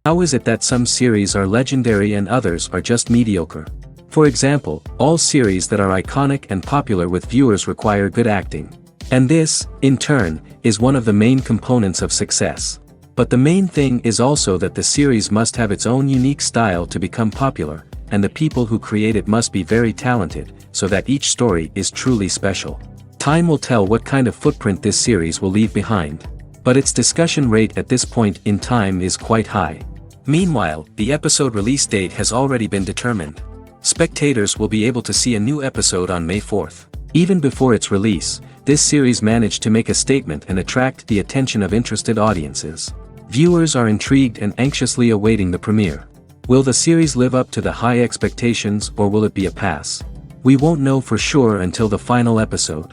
How is it that some series are legendary and others are just mediocre? For example, all series that are iconic and popular with viewers require good acting. And this, in turn, is one of the main components of success. But the main thing is also that the series must have its own unique style to become popular, and the people who create it must be very talented, so that each story is truly special. Time will tell what kind of footprint this series will leave behind. But its discussion rate at this point in time is quite high. Meanwhile, the episode release date has already been determined. Spectators will be able to see a new episode on May 4th. Even before its release, this series managed to make a statement and attract the attention of interested audiences. Viewers are intrigued and anxiously awaiting the premiere. Will the series live up to the high expectations, or will it be a pass? We won't know for sure until the final episode.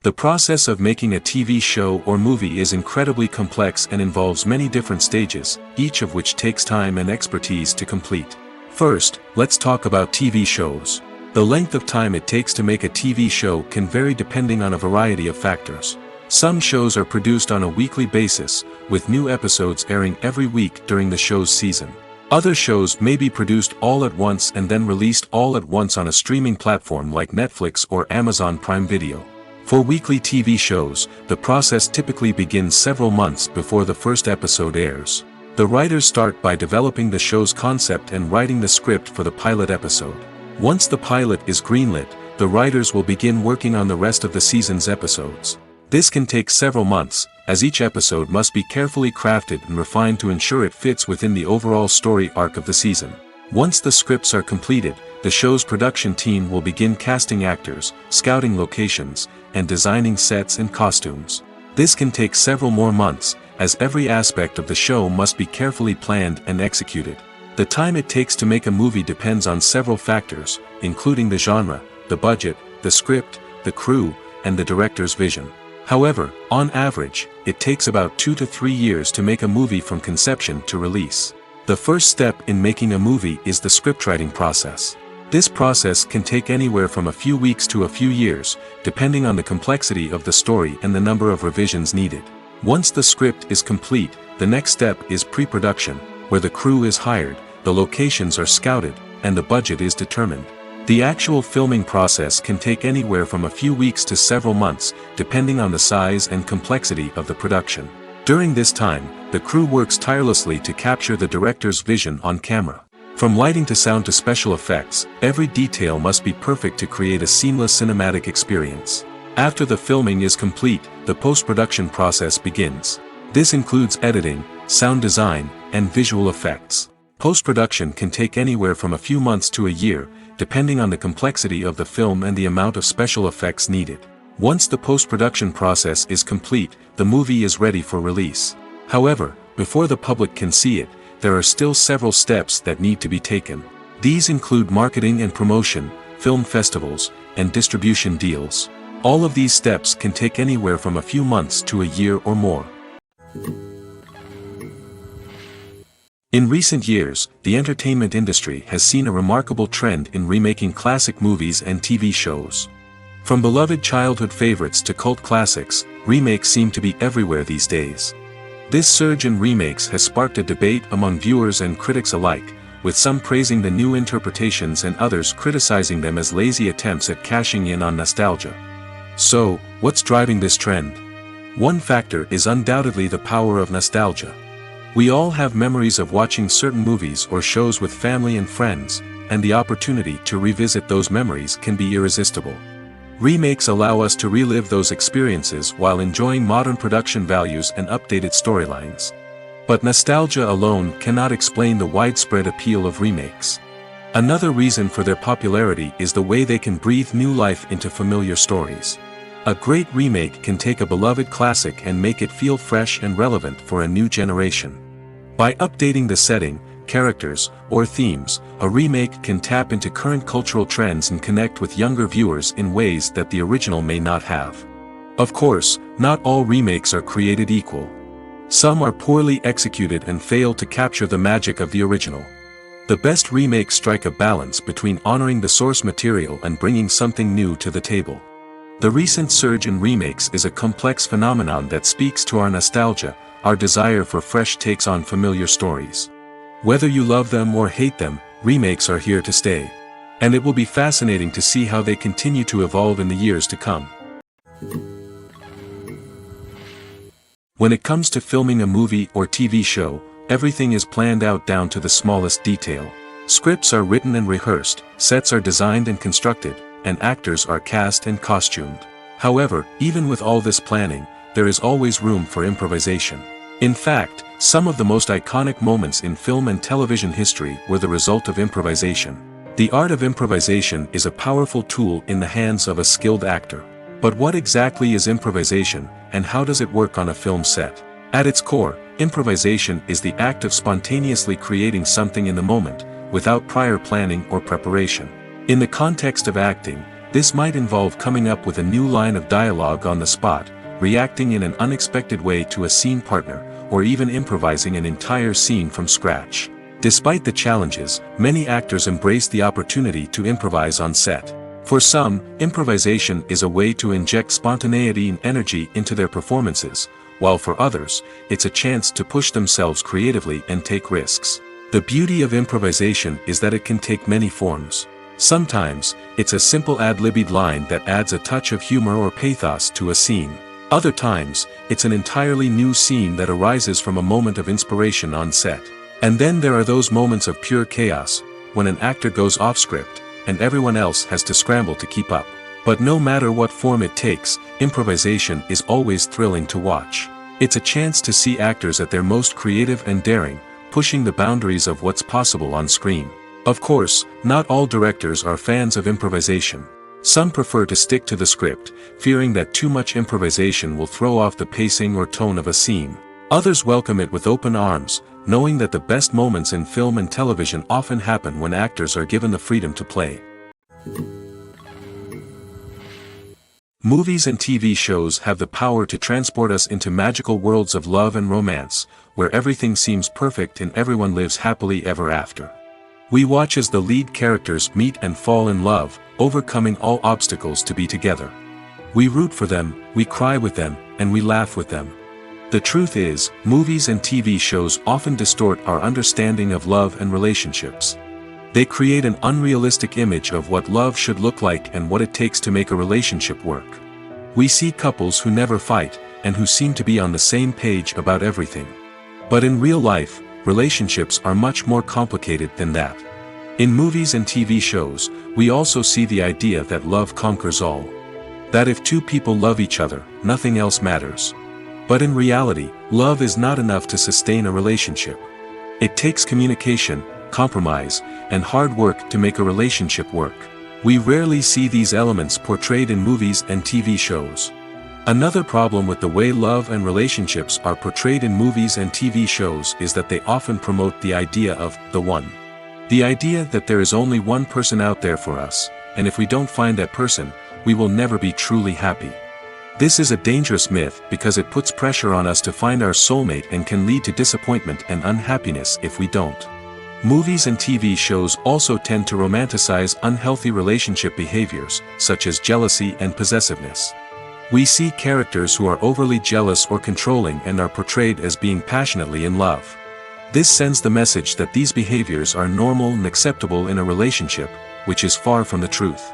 The process of making a TV show or movie is incredibly complex and involves many different stages, each of which takes time and expertise to complete. First, let's talk about TV shows. The length of time it takes to make a TV show can vary depending on a variety of factors. Some shows are produced on a weekly basis, with new episodes airing every week during the show's season. Other shows may be produced all at once and then released all at once on a streaming platform like Netflix or Amazon Prime Video. For weekly TV shows, the process typically begins several months before the first episode airs. The writers start by developing the show's concept and writing the script for the pilot episode. Once the pilot is greenlit, the writers will begin working on the rest of the season's episodes. This can take several months, as each episode must be carefully crafted and refined to ensure it fits within the overall story arc of the season. Once the scripts are completed, the show's production team will begin casting actors, scouting locations, and designing sets and costumes. This can take several more months, as every aspect of the show must be carefully planned and executed. The time it takes to make a movie depends on several factors, including the genre, the budget, the script, the crew, and the director's vision. However, on average, it takes about 2 to 3 years to make a movie from conception to release. The first step in making a movie is the scriptwriting process. This process can take anywhere from a few weeks to a few years, depending on the complexity of the story and the number of revisions needed. Once the script is complete, the next step is pre-production, where the crew is hired, the locations are scouted, and the budget is determined. The actual filming process can take anywhere from a few weeks to several months, depending on the size and complexity of the production. During this time, the crew works tirelessly to capture the director's vision on camera. From lighting to sound to special effects, every detail must be perfect to create a seamless cinematic experience. After the filming is complete, the post-production process begins. This includes editing, sound design, and visual effects. Post-production can take anywhere from a few months to a year, depending on the complexity of the film and the amount of special effects needed. Once the post-production process is complete, the movie is ready for release. However, before the public can see it, there are still several steps that need to be taken. These include marketing and promotion, film festivals, and distribution deals. All of these steps can take anywhere from a few months to a year or more. In recent years, the entertainment industry has seen a remarkable trend in remaking classic movies and TV shows. From beloved childhood favorites to cult classics, remakes seem to be everywhere these days. This surge in remakes has sparked a debate among viewers and critics alike, with some praising the new interpretations and others criticizing them as lazy attempts at cashing in on nostalgia. So, what's driving this trend? One factor is undoubtedly the power of nostalgia. We all have memories of watching certain movies or shows with family and friends, and the opportunity to revisit those memories can be irresistible. Remakes allow us to relive those experiences while enjoying modern production values and updated storylines. But nostalgia alone cannot explain the widespread appeal of remakes. Another reason for their popularity is the way they can breathe new life into familiar stories. A great remake can take a beloved classic and make it feel fresh and relevant for a new generation. By updating the setting, characters, or themes, a remake can tap into current cultural trends and connect with younger viewers in ways that the original may not have. Of course, not all remakes are created equal. Some are poorly executed and fail to capture the magic of the original. The best remakes strike a balance between honoring the source material and bringing something new to the table. The recent surge in remakes is a complex phenomenon that speaks to our nostalgia, our desire for fresh takes on familiar stories. Whether you love them or hate them, remakes are here to stay. And it will be fascinating to see how they continue to evolve in the years to come. When it comes to filming a movie or TV show, everything is planned out down to the smallest detail. Scripts are written and rehearsed, sets are designed and constructed, and actors are cast and costumed. However, even with all this planning, there is always room for improvisation. In fact, some of the most iconic moments in film and television history were the result of improvisation. The art of improvisation is a powerful tool in the hands of a skilled actor. But what exactly is improvisation, and how does it work on a film set? At its core, improvisation is the act of spontaneously creating something in the moment, without prior planning or preparation. In the context of acting, this might involve coming up with a new line of dialogue on the spot, reacting in an unexpected way to a scene partner, or even improvising an entire scene from scratch. Despite the challenges, many actors embrace the opportunity to improvise on set. For some, improvisation is a way to inject spontaneity and energy into their performances, while for others, it's a chance to push themselves creatively and take risks. The beauty of improvisation is that it can take many forms. Sometimes, it's a simple ad-libbed line that adds a touch of humor or pathos to a scene. Other times, it's an entirely new scene that arises from a moment of inspiration on set. And then there are those moments of pure chaos, when an actor goes off script, and everyone else has to scramble to keep up. But no matter what form it takes, improvisation is always thrilling to watch. It's a chance to see actors at their most creative and daring, pushing the boundaries of what's possible on screen. Of course, not all directors are fans of improvisation. Some prefer to stick to the script, fearing that too much improvisation will throw off the pacing or tone of a scene. Others welcome it with open arms, knowing that the best moments in film and television often happen when actors are given the freedom to play. Movies and TV shows have the power to transport us into magical worlds of love and romance, where everything seems perfect and everyone lives happily ever after. We watch as the lead characters meet and fall in love, overcoming all obstacles to be together. We root for them, we cry with them, and we laugh with them. The truth is, movies and TV shows often distort our understanding of love and relationships. They create an unrealistic image of what love should look like and what it takes to make a relationship work. We see couples who never fight, and who seem to be on the same page about everything. But in real life, relationships are much more complicated than that. In movies and TV shows, we also see the idea that love conquers all. That if two people love each other, nothing else matters. But in reality, love is not enough to sustain a relationship. It takes communication, compromise, and hard work to make a relationship work. We rarely see these elements portrayed in movies and TV shows. Another problem with the way love and relationships are portrayed in movies and TV shows is that they often promote the idea of the one. The idea that there is only one person out there for us, and if we don't find that person, we will never be truly happy. This is a dangerous myth because it puts pressure on us to find our soulmate and can lead to disappointment and unhappiness if we don't. Movies and TV shows also tend to romanticize unhealthy relationship behaviors, such as jealousy and possessiveness. We see characters who are overly jealous or controlling and are portrayed as being passionately in love. This sends the message that these behaviors are normal and acceptable in a relationship, which is far from the truth.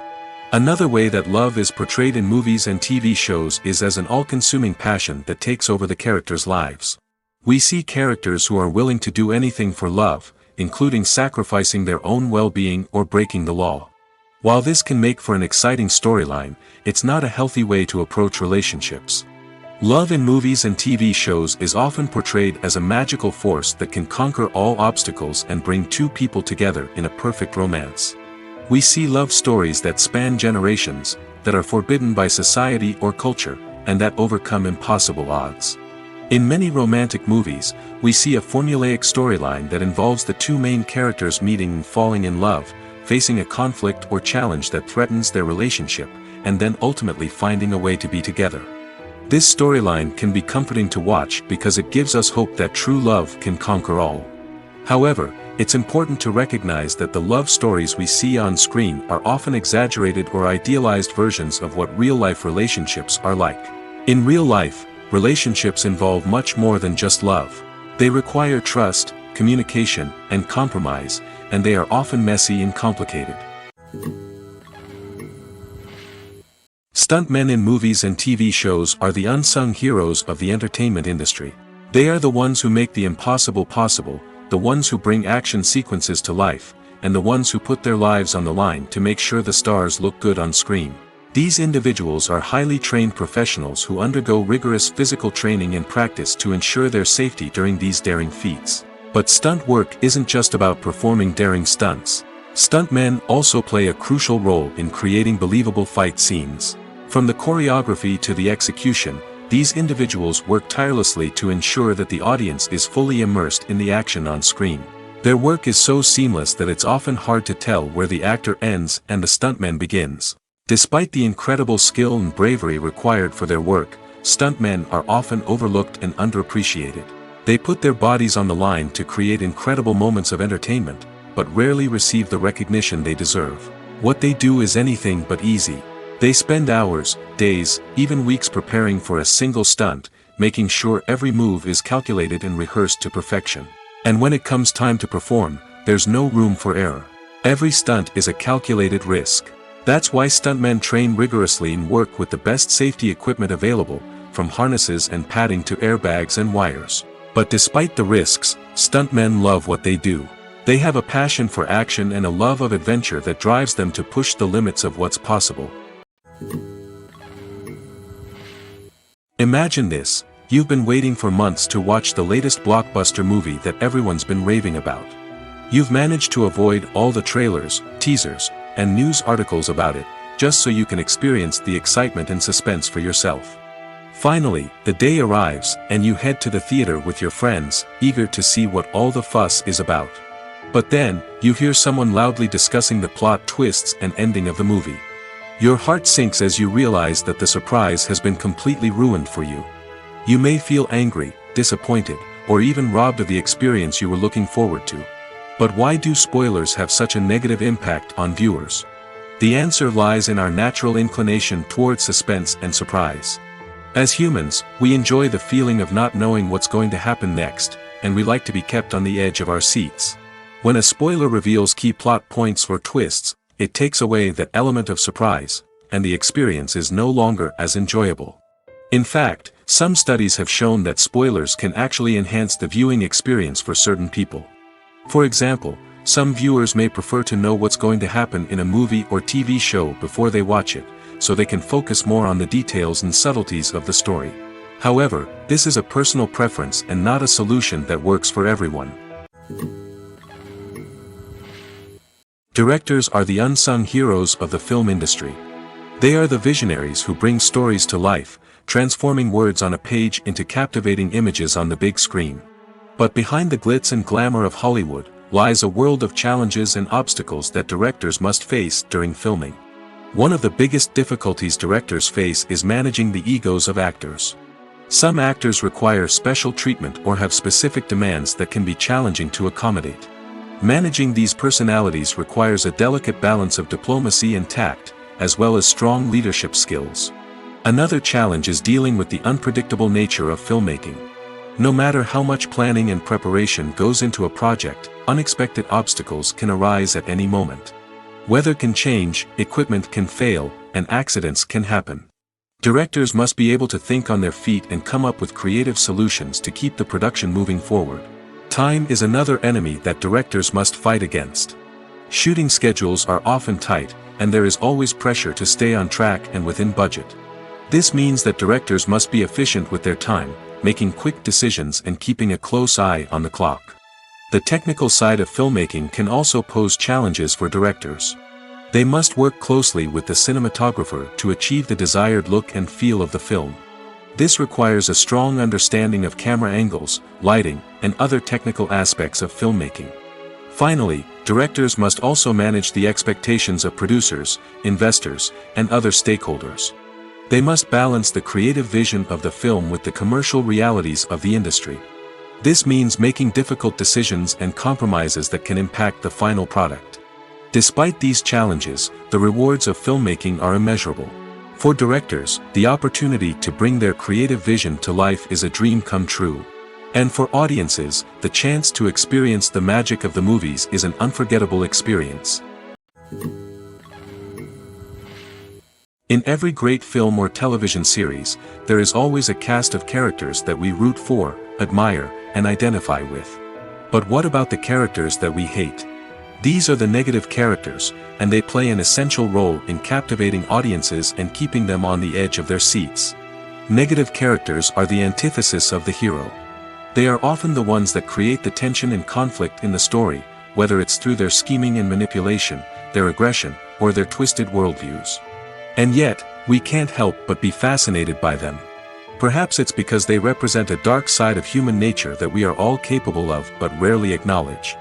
Another way that love is portrayed in movies and TV shows is as an all-consuming passion that takes over the characters' lives. We see characters who are willing to do anything for love, including sacrificing their own well-being or breaking the law. While this can make for an exciting storyline, it's not a healthy way to approach relationships. Love in movies and TV shows is often portrayed as a magical force that can conquer all obstacles and bring two people together in a perfect romance. We see love stories that span generations, that are forbidden by society or culture, and that overcome impossible odds. In many romantic movies, we see a formulaic storyline that involves the two main characters meeting and falling in love, facing a conflict or challenge that threatens their relationship, and then ultimately finding a way to be together. This storyline can be comforting to watch because it gives us hope that true love can conquer all. However, it's important to recognize that the love stories we see on screen are often exaggerated or idealized versions of what real-life relationships are like. In real life, relationships involve much more than just love. They require trust, communication, and compromise, and they are often messy and complicated. Stuntmen in movies and TV shows are the unsung heroes of the entertainment industry. They are the ones who make the impossible possible, the ones who bring action sequences to life, and the ones who put their lives on the line to make sure the stars look good on screen. These individuals are highly trained professionals who undergo rigorous physical training and practice to ensure their safety during these daring feats. But stunt work isn't just about performing daring stunts. Stuntmen also play a crucial role in creating believable fight scenes. From the choreography to the execution, these individuals work tirelessly to ensure that the audience is fully immersed in the action on screen. Their work is so seamless that it's often hard to tell where the actor ends and the stuntman begins. Despite the incredible skill and bravery required for their work, stuntmen are often overlooked and underappreciated. They put their bodies on the line to create incredible moments of entertainment, but rarely receive the recognition they deserve. What they do is anything but easy. They spend hours, days, even weeks preparing for a single stunt, making sure every move is calculated and rehearsed to perfection. And when it comes time to perform, there's no room for error. Every stunt is a calculated risk. That's why stuntmen train rigorously and work with the best safety equipment available, from harnesses and padding to airbags and wires. But despite the risks, stuntmen love what they do. They have a passion for action and a love of adventure that drives them to push the limits of what's possible. Imagine this: you've been waiting for months to watch the latest blockbuster movie that everyone's been raving about. You've managed to avoid all the trailers, teasers, and news articles about it, just so you can experience the excitement and suspense for yourself. Finally, the day arrives, and you head to the theater with your friends, eager to see what all the fuss is about. But then, you hear someone loudly discussing the plot twists and ending of the movie. Your heart sinks as you realize that the surprise has been completely ruined for you. You may feel angry, disappointed, or even robbed of the experience you were looking forward to. But why do spoilers have such a negative impact on viewers? The answer lies in our natural inclination toward suspense and surprise. As humans, we enjoy the feeling of not knowing what's going to happen next, and we like to be kept on the edge of our seats. When a spoiler reveals key plot points or twists, it takes away that element of surprise, and the experience is no longer as enjoyable. In fact, some studies have shown that spoilers can actually enhance the viewing experience for certain people. For example, some viewers may prefer to know what's going to happen in a movie or TV show before they watch it, so they can focus more on the details and subtleties of the story. However, this is a personal preference and not a solution that works for everyone. Directors are the unsung heroes of the film industry. They are the visionaries who bring stories to life, transforming words on a page into captivating images on the big screen. But behind the glitz and glamour of Hollywood, lies a world of challenges and obstacles that directors must face during filming. One of the biggest difficulties directors face is managing the egos of actors. Some actors require special treatment or have specific demands that can be challenging to accommodate. Managing these personalities requires a delicate balance of diplomacy and tact, as well as strong leadership skills. Another challenge is dealing with the unpredictable nature of filmmaking. No matter how much planning and preparation goes into a project, unexpected obstacles can arise at any moment. Weather can change, equipment can fail, and accidents can happen. Directors must be able to think on their feet and come up with creative solutions to keep the production moving forward. Time is another enemy that directors must fight against. Shooting schedules are often tight, and there is always pressure to stay on track and within budget. This means that directors must be efficient with their time, making quick decisions and keeping a close eye on the clock. The technical side of filmmaking can also pose challenges for directors. They must work closely with the cinematographer to achieve the desired look and feel of the film. This requires a strong understanding of camera angles, lighting, and other technical aspects of filmmaking. Finally, directors must also manage the expectations of producers, investors, and other stakeholders. They must balance the creative vision of the film with the commercial realities of the industry. This means making difficult decisions and compromises that can impact the final product. Despite these challenges, the rewards of filmmaking are immeasurable. For directors, the opportunity to bring their creative vision to life is a dream come true. And for audiences, the chance to experience the magic of the movies is an unforgettable experience. In every great film or television series, there is always a cast of characters that we root for, admire, and identify with. But what about the characters that we hate? These are the negative characters, and they play an essential role in captivating audiences and keeping them on the edge of their seats. Negative characters are the antithesis of the hero. They are often the ones that create the tension and conflict in the story, whether it's through their scheming and manipulation, their aggression, or their twisted worldviews. And yet, we can't help but be fascinated by them. Perhaps it's because they represent a dark side of human nature that we are all capable of but rarely acknowledge.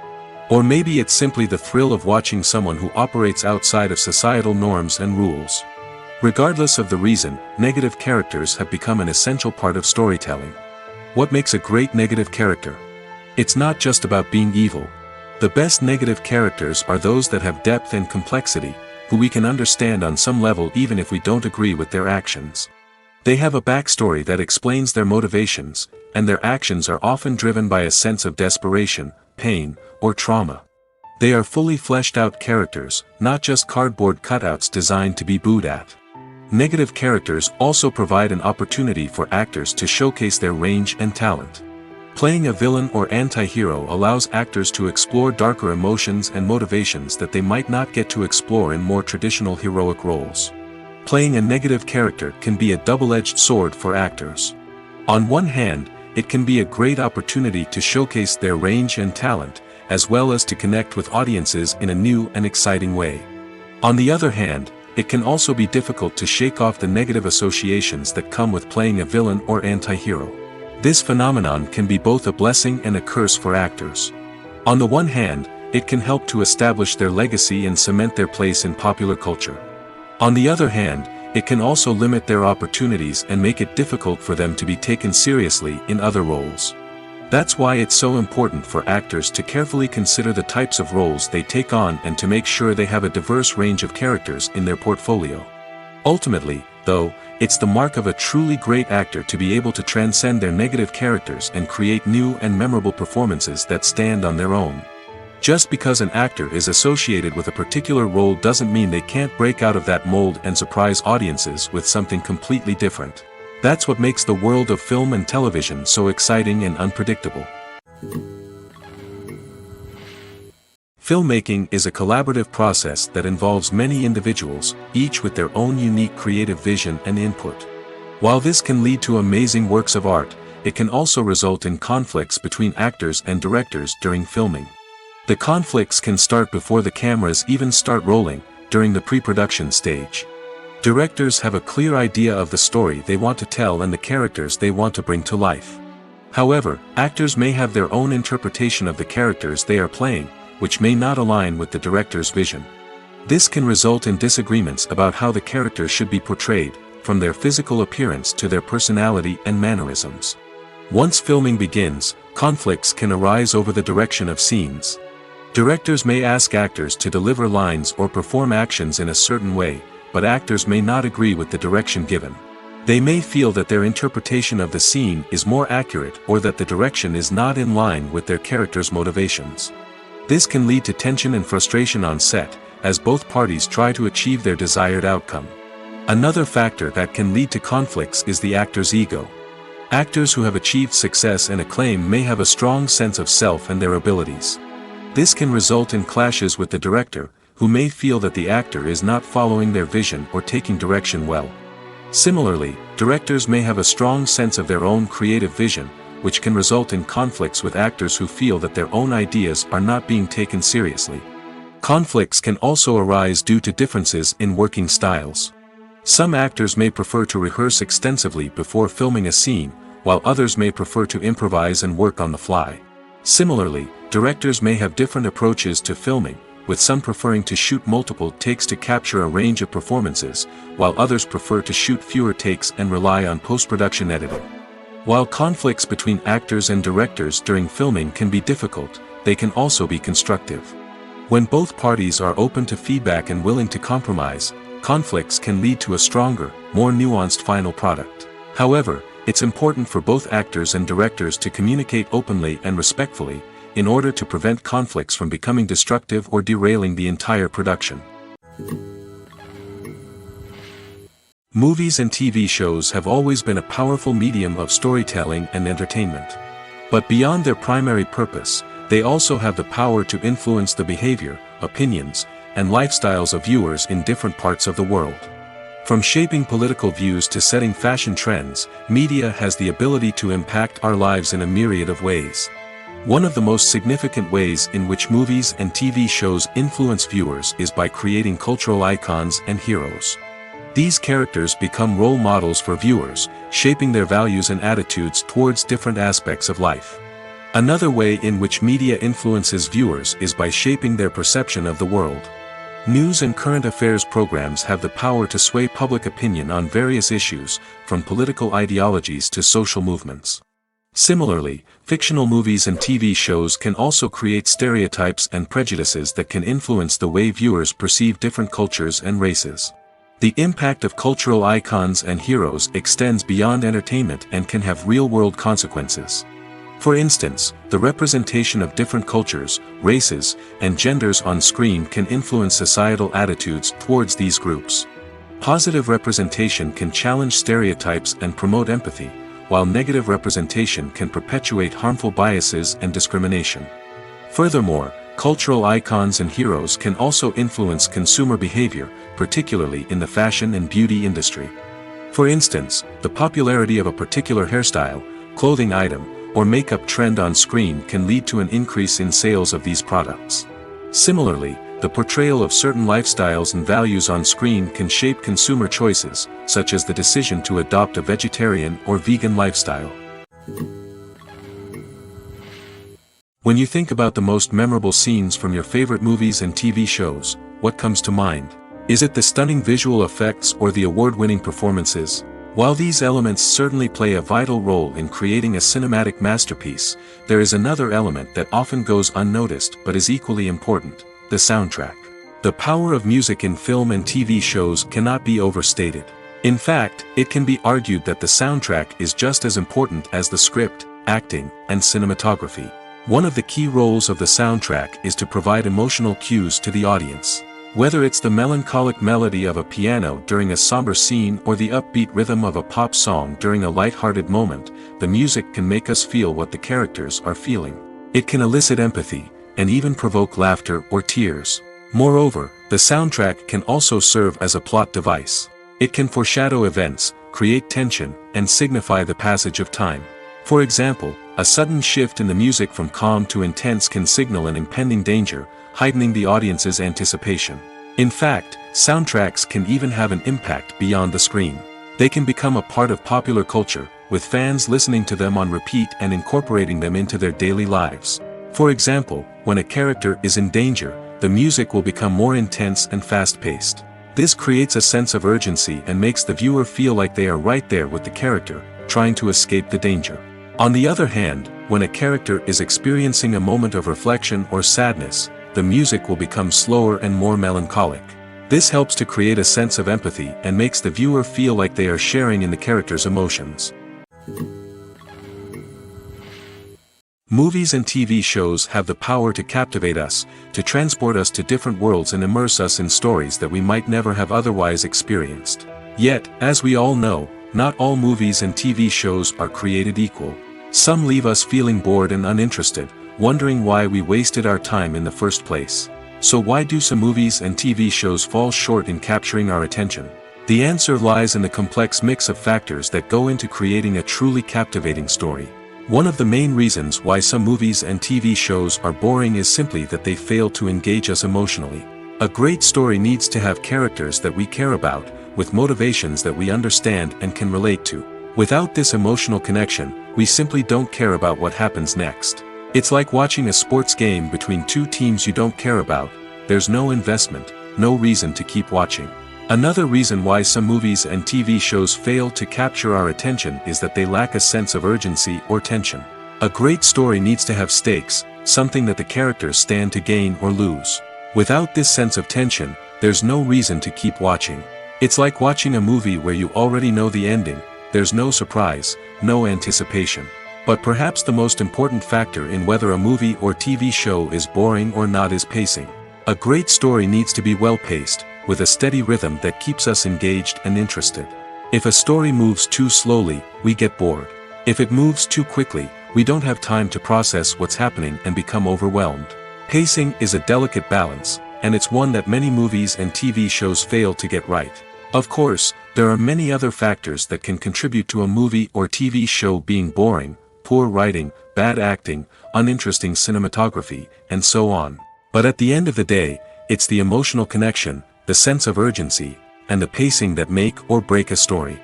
Or maybe it's simply the thrill of watching someone who operates outside of societal norms and rules. Regardless of the reason, negative characters have become an essential part of storytelling. What makes a great negative character? It's not just about being evil. The best negative characters are those that have depth and complexity, who we can understand on some level even if we don't agree with their actions. They have a backstory that explains their motivations, and their actions are often driven by a sense of desperation, pain, or trauma. They are fully fleshed out characters, not just cardboard cutouts designed to be booed at. Negative characters also provide an opportunity for actors to showcase their range and talent. Playing a villain or anti-hero allows actors to explore darker emotions and motivations that they might not get to explore in more traditional heroic roles. Playing a negative character can be a double-edged sword for actors. On one hand, it can be a great opportunity to showcase their range and talent, as well as to connect with audiences in a new and exciting way. On the other hand, it can also be difficult to shake off the negative associations that come with playing a villain or anti-hero. This phenomenon can be both a blessing and a curse for actors. On the one hand, it can help to establish their legacy and cement their place in popular culture. On the other hand, it can also limit their opportunities and make it difficult for them to be taken seriously in other roles. That's why it's so important for actors to carefully consider the types of roles they take on and to make sure they have a diverse range of characters in their portfolio. Ultimately, though, it's the mark of a truly great actor to be able to transcend their negative characters and create new and memorable performances that stand on their own. Just because an actor is associated with a particular role doesn't mean they can't break out of that mold and surprise audiences with something completely different. That's what makes the world of film and television so exciting and unpredictable. Filmmaking is a collaborative process that involves many individuals, each with their own unique creative vision and input. While this can lead to amazing works of art, it can also result in conflicts between actors and directors during filming. The conflicts can start before the cameras even start rolling, during the pre-production stage. Directors have a clear idea of the story they want to tell and the characters they want to bring to life. However, actors may have their own interpretation of the characters they are playing, which may not align with the director's vision. This can result in disagreements about how the characters should be portrayed, from their physical appearance to their personality and mannerisms. Once filming begins, conflicts can arise over the direction of scenes. Directors may ask actors to deliver lines or perform actions in a certain way, but actors may not agree with the direction given. They may feel that their interpretation of the scene is more accurate or that the direction is not in line with their character's motivations. This can lead to tension and frustration on set, as both parties try to achieve their desired outcome. Another factor that can lead to conflicts is the actor's ego. Actors who have achieved success and acclaim may have a strong sense of self and their abilities. This can result in clashes with the director, who may feel that the actor is not following their vision or taking direction well. Similarly, directors may have a strong sense of their own creative vision, which can result in conflicts with actors who feel that their own ideas are not being taken seriously. Conflicts can also arise due to differences in working styles. Some actors may prefer to rehearse extensively before filming a scene, while others may prefer to improvise and work on the fly. Similarly, directors may have different approaches to filming, with some preferring to shoot multiple takes to capture a range of performances, while others prefer to shoot fewer takes and rely on post-production editing. While conflicts between actors and directors during filming can be difficult, they can also be constructive. When both parties are open to feedback and willing to compromise, conflicts can lead to a stronger, more nuanced final product. However, it's important for both actors and directors to communicate openly and respectfully, in order to prevent conflicts from becoming destructive or derailing the entire production. Movies and TV shows have always been a powerful medium of storytelling and entertainment. But beyond their primary purpose, they also have the power to influence the behavior, opinions, and lifestyles of viewers in different parts of the world. From shaping political views to setting fashion trends, media has the ability to impact our lives in a myriad of ways. One of the most significant ways in which movies and TV shows influence viewers is by creating cultural icons and heroes. These characters become role models for viewers, shaping their values and attitudes towards different aspects of life. Another way in which media influences viewers is by shaping their perception of the world. News and current affairs programs have the power to sway public opinion on various issues, from political ideologies to social movements. Similarly, fictional movies and TV shows can also create stereotypes and prejudices that can influence the way viewers perceive different cultures and races. The impact of cultural icons and heroes extends beyond entertainment and can have real-world consequences. For instance, the representation of different cultures, races, and genders on screen can influence societal attitudes towards these groups. Positive representation can challenge stereotypes and promote empathy, while negative representation can perpetuate harmful biases and discrimination. Furthermore, cultural icons and heroes can also influence consumer behavior, particularly in the fashion and beauty industry. For instance, the popularity of a particular hairstyle, clothing item, or makeup trend on screen can lead to an increase in sales of these products. Similarly, the portrayal of certain lifestyles and values on screen can shape consumer choices, such as the decision to adopt a vegetarian or vegan lifestyle. When you think about the most memorable scenes from your favorite movies and TV shows, what comes to mind? Is it the stunning visual effects or the award-winning performances? While these elements certainly play a vital role in creating a cinematic masterpiece, there is another element that often goes unnoticed but is equally important: the soundtrack. The power of music in film and TV shows cannot be overstated. In fact, it can be argued that the soundtrack is just as important as the script, acting, and cinematography. One of the key roles of the soundtrack is to provide emotional cues to the audience. Whether it's the melancholic melody of a piano during a somber scene or the upbeat rhythm of a pop song during a light-hearted moment, the music can make us feel what the characters are feeling. It can elicit empathy, and even provoke laughter or tears. Moreover, the soundtrack can also serve as a plot device. It can foreshadow events, create tension, and signify the passage of time. For example, a sudden shift in the music from calm to intense can signal an impending danger, heightening the audience's anticipation. In fact, soundtracks can even have an impact beyond the screen. They can become a part of popular culture, with fans listening to them on repeat and incorporating them into their daily lives. For example, when a character is in danger, the music will become more intense and fast-paced. This creates a sense of urgency and makes the viewer feel like they are right there with the character, trying to escape the danger. On the other hand, when a character is experiencing a moment of reflection or sadness, the music will become slower and more melancholic. This helps to create a sense of empathy and makes the viewer feel like they are sharing in the character's emotions. Movies and TV shows have the power to captivate us, to transport us to different worlds and immerse us in stories that we might never have otherwise experienced. Yet, as we all know, not all movies and TV shows are created equal. Some leave us feeling bored and uninterested, wondering why we wasted our time in the first place. So why do some movies and TV shows fall short in capturing our attention? The answer lies in the complex mix of factors that go into creating a truly captivating story. One of the main reasons why some movies and TV shows are boring is simply that they fail to engage us emotionally. A great story needs to have characters that we care about, with motivations that we understand and can relate to. Without this emotional connection, we simply don't care about what happens next. It's like watching a sports game between two teams you don't care about. There's no investment, no reason to keep watching. Another reason why some movies and TV shows fail to capture our attention is that they lack a sense of urgency or tension. A great story needs to have stakes, something that the characters stand to gain or lose. Without this sense of tension, there's no reason to keep watching. It's like watching a movie where you already know the ending, there's no surprise, no anticipation. But perhaps the most important factor in whether a movie or TV show is boring or not is pacing. A great story needs to be well-paced, with a steady rhythm that keeps us engaged and interested. If a story moves too slowly, we get bored. If it moves too quickly, we don't have time to process what's happening and become overwhelmed. Pacing is a delicate balance, and it's one that many movies and TV shows fail to get right. Of course, there are many other factors that can contribute to a movie or TV show being boring: poor writing, bad acting, uninteresting cinematography, and so on. But at the end of the day, it's the emotional connection, the sense of urgency, and the pacing that make or break a story.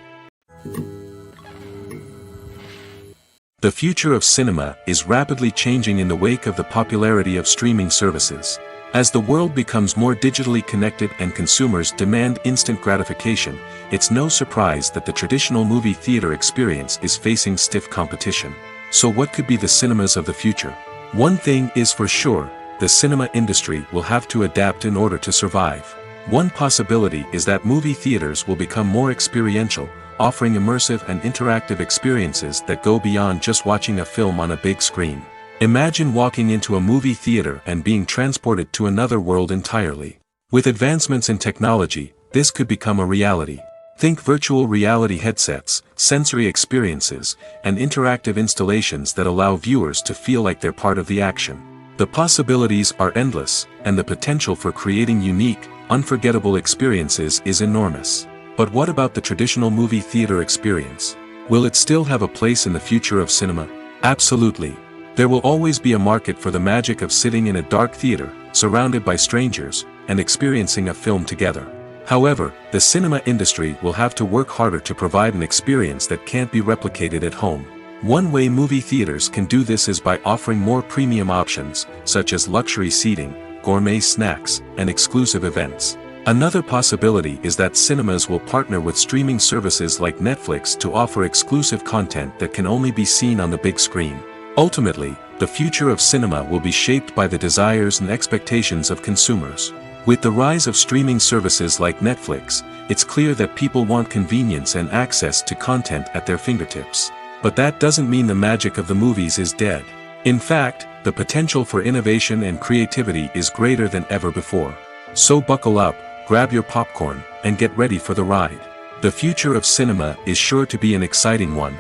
The future of cinema is rapidly changing in the wake of the popularity of streaming services. As the world becomes more digitally connected and consumers demand instant gratification, it's no surprise that the traditional movie theater experience is facing stiff competition. So what could be the cinemas of the future? One thing is for sure: the cinema industry will have to adapt in order to survive. One possibility is that movie theaters will become more experiential, offering immersive and interactive experiences that go beyond just watching a film on a big screen. Imagine walking into a movie theater and being transported to another world entirely. With advancements in technology, this could become a reality. Think virtual reality headsets, sensory experiences, and interactive installations that allow viewers to feel like they're part of the action. The possibilities are endless, and the potential for creating unique, unforgettable experiences is enormous. But what about the traditional movie theater experience? Will it still have a place in the future of cinema? Absolutely. There will always be a market for the magic of sitting in a dark theater, surrounded by strangers, and experiencing a film together. However, the cinema industry will have to work harder to provide an experience that can't be replicated at home. One way movie theaters can do this is by offering more premium options, such as luxury seating, gourmet snacks, and exclusive events. Another possibility is that cinemas will partner with streaming services like Netflix to offer exclusive content that can only be seen on the big screen. Ultimately, the future of cinema will be shaped by the desires and expectations of consumers. With the rise of streaming services like Netflix, it's clear that people want convenience and access to content at their fingertips. But that doesn't mean the magic of the movies is dead. In fact, the potential for innovation and creativity is greater than ever before. So buckle up, grab your popcorn, and get ready for the ride. The future of cinema is sure to be an exciting one.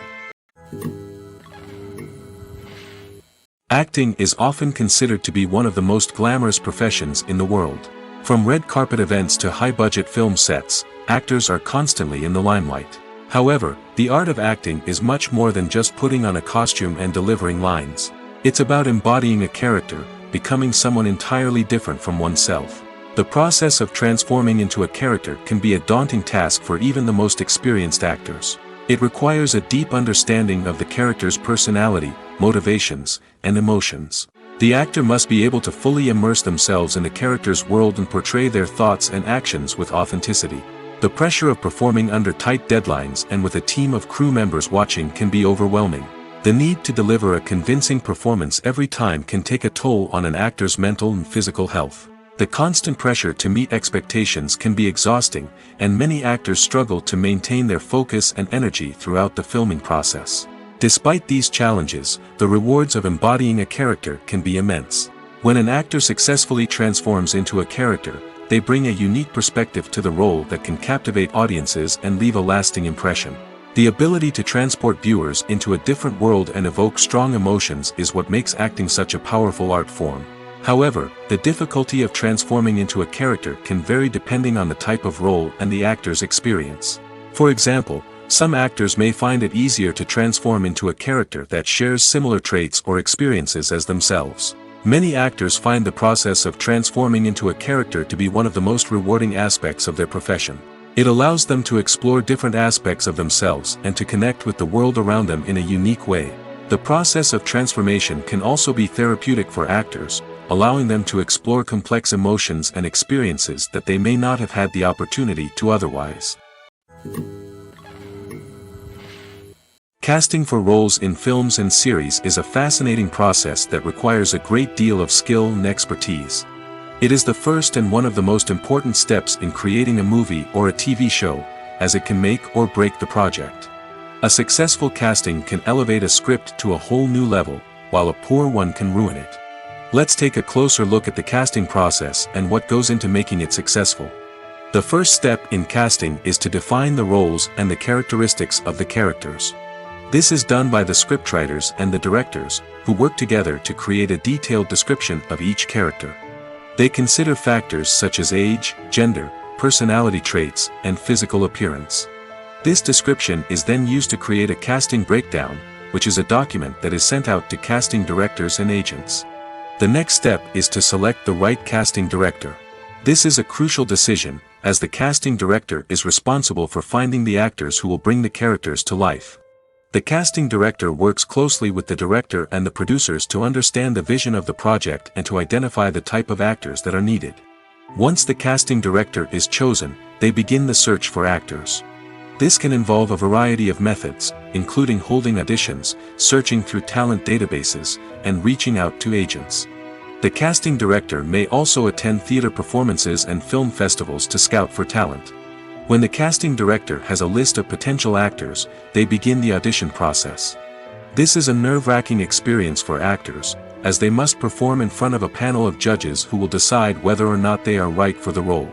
Acting is often considered to be one of the most glamorous professions in the world. From red carpet events to high-budget film sets, actors are constantly in the limelight. However, the art of acting is much more than just putting on a costume and delivering lines. It's about embodying a character, becoming someone entirely different from oneself. The process of transforming into a character can be a daunting task for even the most experienced actors. It requires a deep understanding of the character's personality, motivations, and emotions. The actor must be able to fully immerse themselves in the character's world and portray their thoughts and actions with authenticity. The pressure of performing under tight deadlines and with a team of crew members watching can be overwhelming. The need to deliver a convincing performance every time can take a toll on an actor's mental and physical health. The constant pressure to meet expectations can be exhausting, and many actors struggle to maintain their focus and energy throughout the filming process. Despite these challenges, the rewards of embodying a character can be immense. When an actor successfully transforms into a character, they bring a unique perspective to the role that can captivate audiences and leave a lasting impression. The ability to transport viewers into a different world and evoke strong emotions is what makes acting such a powerful art form. However, the difficulty of transforming into a character can vary depending on the type of role and the actor's experience. For example, some actors may find it easier to transform into a character that shares similar traits or experiences as themselves. Many actors find the process of transforming into a character to be one of the most rewarding aspects of their profession. It allows them to explore different aspects of themselves and to connect with the world around them in a unique way. The process of transformation can also be therapeutic for actors, allowing them to explore complex emotions and experiences that they may not have had the opportunity to otherwise. Casting for roles in films and series is a fascinating process that requires a great deal of skill and expertise. It is the first and one of the most important steps in creating a movie or a TV show, as it can make or break the project. A successful casting can elevate a script to a whole new level, while a poor one can ruin it. Let's take a closer look at the casting process and what goes into making it successful. The first step in casting is to define the roles and the characteristics of the characters. This is done by the scriptwriters and the directors, who work together to create a detailed description of each character. They consider factors such as age, gender, personality traits, and physical appearance. This description is then used to create a casting breakdown, which is a document that is sent out to casting directors and agents. The next step is to select the right casting director. This is a crucial decision, as the casting director is responsible for finding the actors who will bring the characters to life. The casting director works closely with the director and the producers to understand the vision of the project and to identify the type of actors that are needed. Once the casting director is chosen, they begin the search for actors. This can involve a variety of methods, including holding auditions, searching through talent databases, and reaching out to agents. The casting director may also attend theater performances and film festivals to scout for talent. When the casting director has a list of potential actors, they begin the audition process. This is a nerve-wracking experience for actors, as they must perform in front of a panel of judges who will decide whether or not they are right for the role.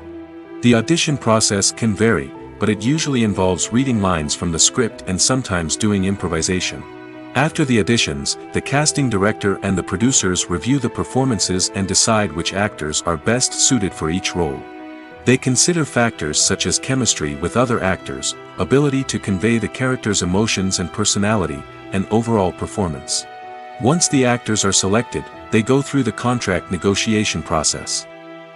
The audition process can vary, but it usually involves reading lines from the script and sometimes doing improvisation. After the auditions, the casting director and the producers review the performances and decide which actors are best suited for each role. They consider factors such as chemistry with other actors, ability to convey the character's emotions and personality, and overall performance. Once the actors are selected, they go through the contract negotiation process.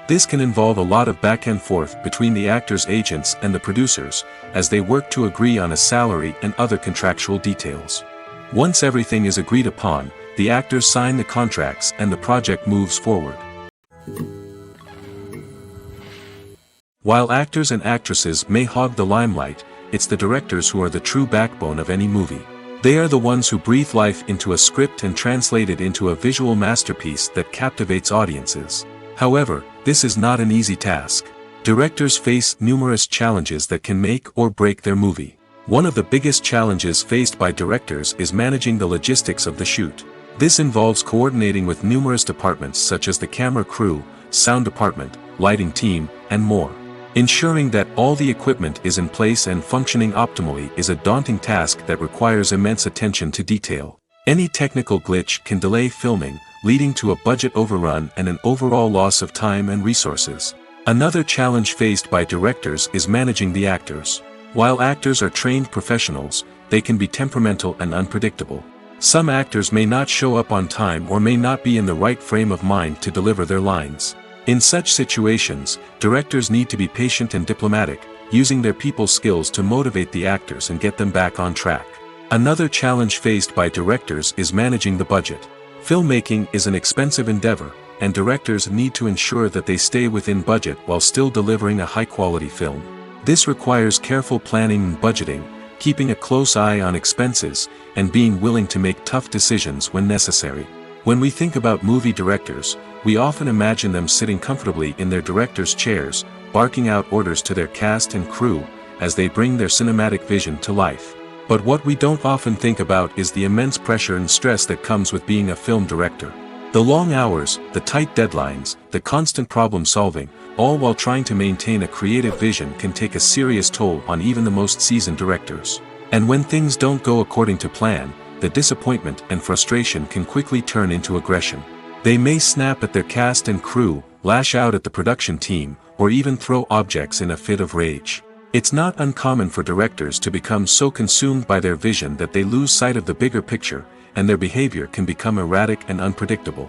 This can involve a lot of back and forth between the actors' agents and the producers, as they work to agree on a salary and other contractual details. Once everything is agreed upon, the actors sign the contracts and the project moves forward. While actors and actresses may hog the limelight, it's the directors who are the true backbone of any movie. They are the ones who breathe life into a script and translate it into a visual masterpiece that captivates audiences. However, this is not an easy task. Directors face numerous challenges that can make or break their movie. One of the biggest challenges faced by directors is managing the logistics of the shoot. This involves coordinating with numerous departments such as the camera crew, sound department, lighting team, and more. Ensuring that all the equipment is in place and functioning optimally is a daunting task that requires immense attention to detail. Any technical glitch can delay filming, leading to a budget overrun and an overall loss of time and resources. Another challenge faced by directors is managing the actors. While actors are trained professionals, they can be temperamental and unpredictable. Some actors may not show up on time or may not be in the right frame of mind to deliver their lines. In such situations, directors need to be patient and diplomatic, using their people skills to motivate the actors and get them back on track. Another challenge faced by directors is managing the budget. Filmmaking is an expensive endeavor, and directors need to ensure that they stay within budget while still delivering a high-quality film. This requires careful planning and budgeting, keeping a close eye on expenses, and being willing to make tough decisions when necessary. When we think about movie directors, we often imagine them sitting comfortably in their director's chairs, barking out orders to their cast and crew, as they bring their cinematic vision to life. But what we don't often think about is the immense pressure and stress that comes with being a film director. The long hours, the tight deadlines, the constant problem solving, all while trying to maintain a creative vision can take a serious toll on even the most seasoned directors. And when things don't go according to plan, the disappointment and frustration can quickly turn into aggression. They may snap at their cast and crew, lash out at the production team, or even throw objects in a fit of rage. It's not uncommon for directors to become so consumed by their vision that they lose sight of the bigger picture, and their behavior can become erratic and unpredictable.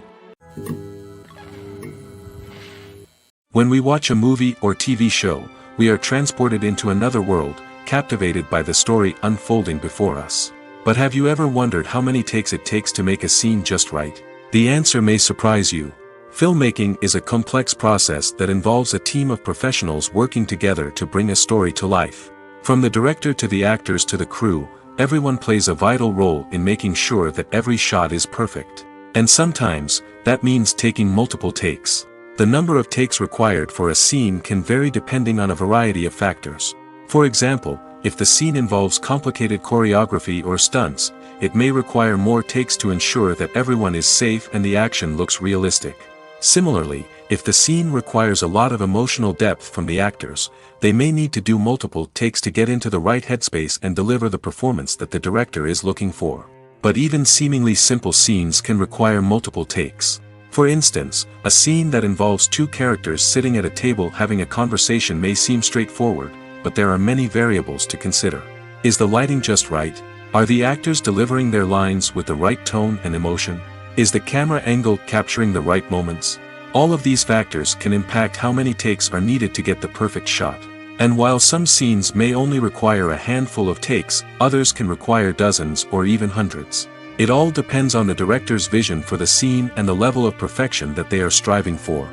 When we watch a movie or TV show, we are transported into another world, captivated by the story unfolding before us. But have you ever wondered how many takes it takes to make a scene just right? The answer may surprise you. Filmmaking is a complex process that involves a team of professionals working together to bring a story to life. From the director to the actors to the crew, everyone plays a vital role in making sure that every shot is perfect. And sometimes, that means taking multiple takes. The number of takes required for a scene can vary depending on a variety of factors. For example, if the scene involves complicated choreography or stunts, it may require more takes to ensure that everyone is safe and the action looks realistic. Similarly, if the scene requires a lot of emotional depth from the actors, they may need to do multiple takes to get into the right headspace and deliver the performance that the director is looking for. But even seemingly simple scenes can require multiple takes. For instance, a scene that involves two characters sitting at a table having a conversation may seem straightforward, but there are many variables to consider. Is the lighting just right? Are the actors delivering their lines with the right tone and emotion? Is the camera angle capturing the right moments? All of these factors can impact how many takes are needed to get the perfect shot. And while some scenes may only require a handful of takes, others can require dozens or even hundreds. It all depends on the director's vision for the scene and the level of perfection that they are striving for.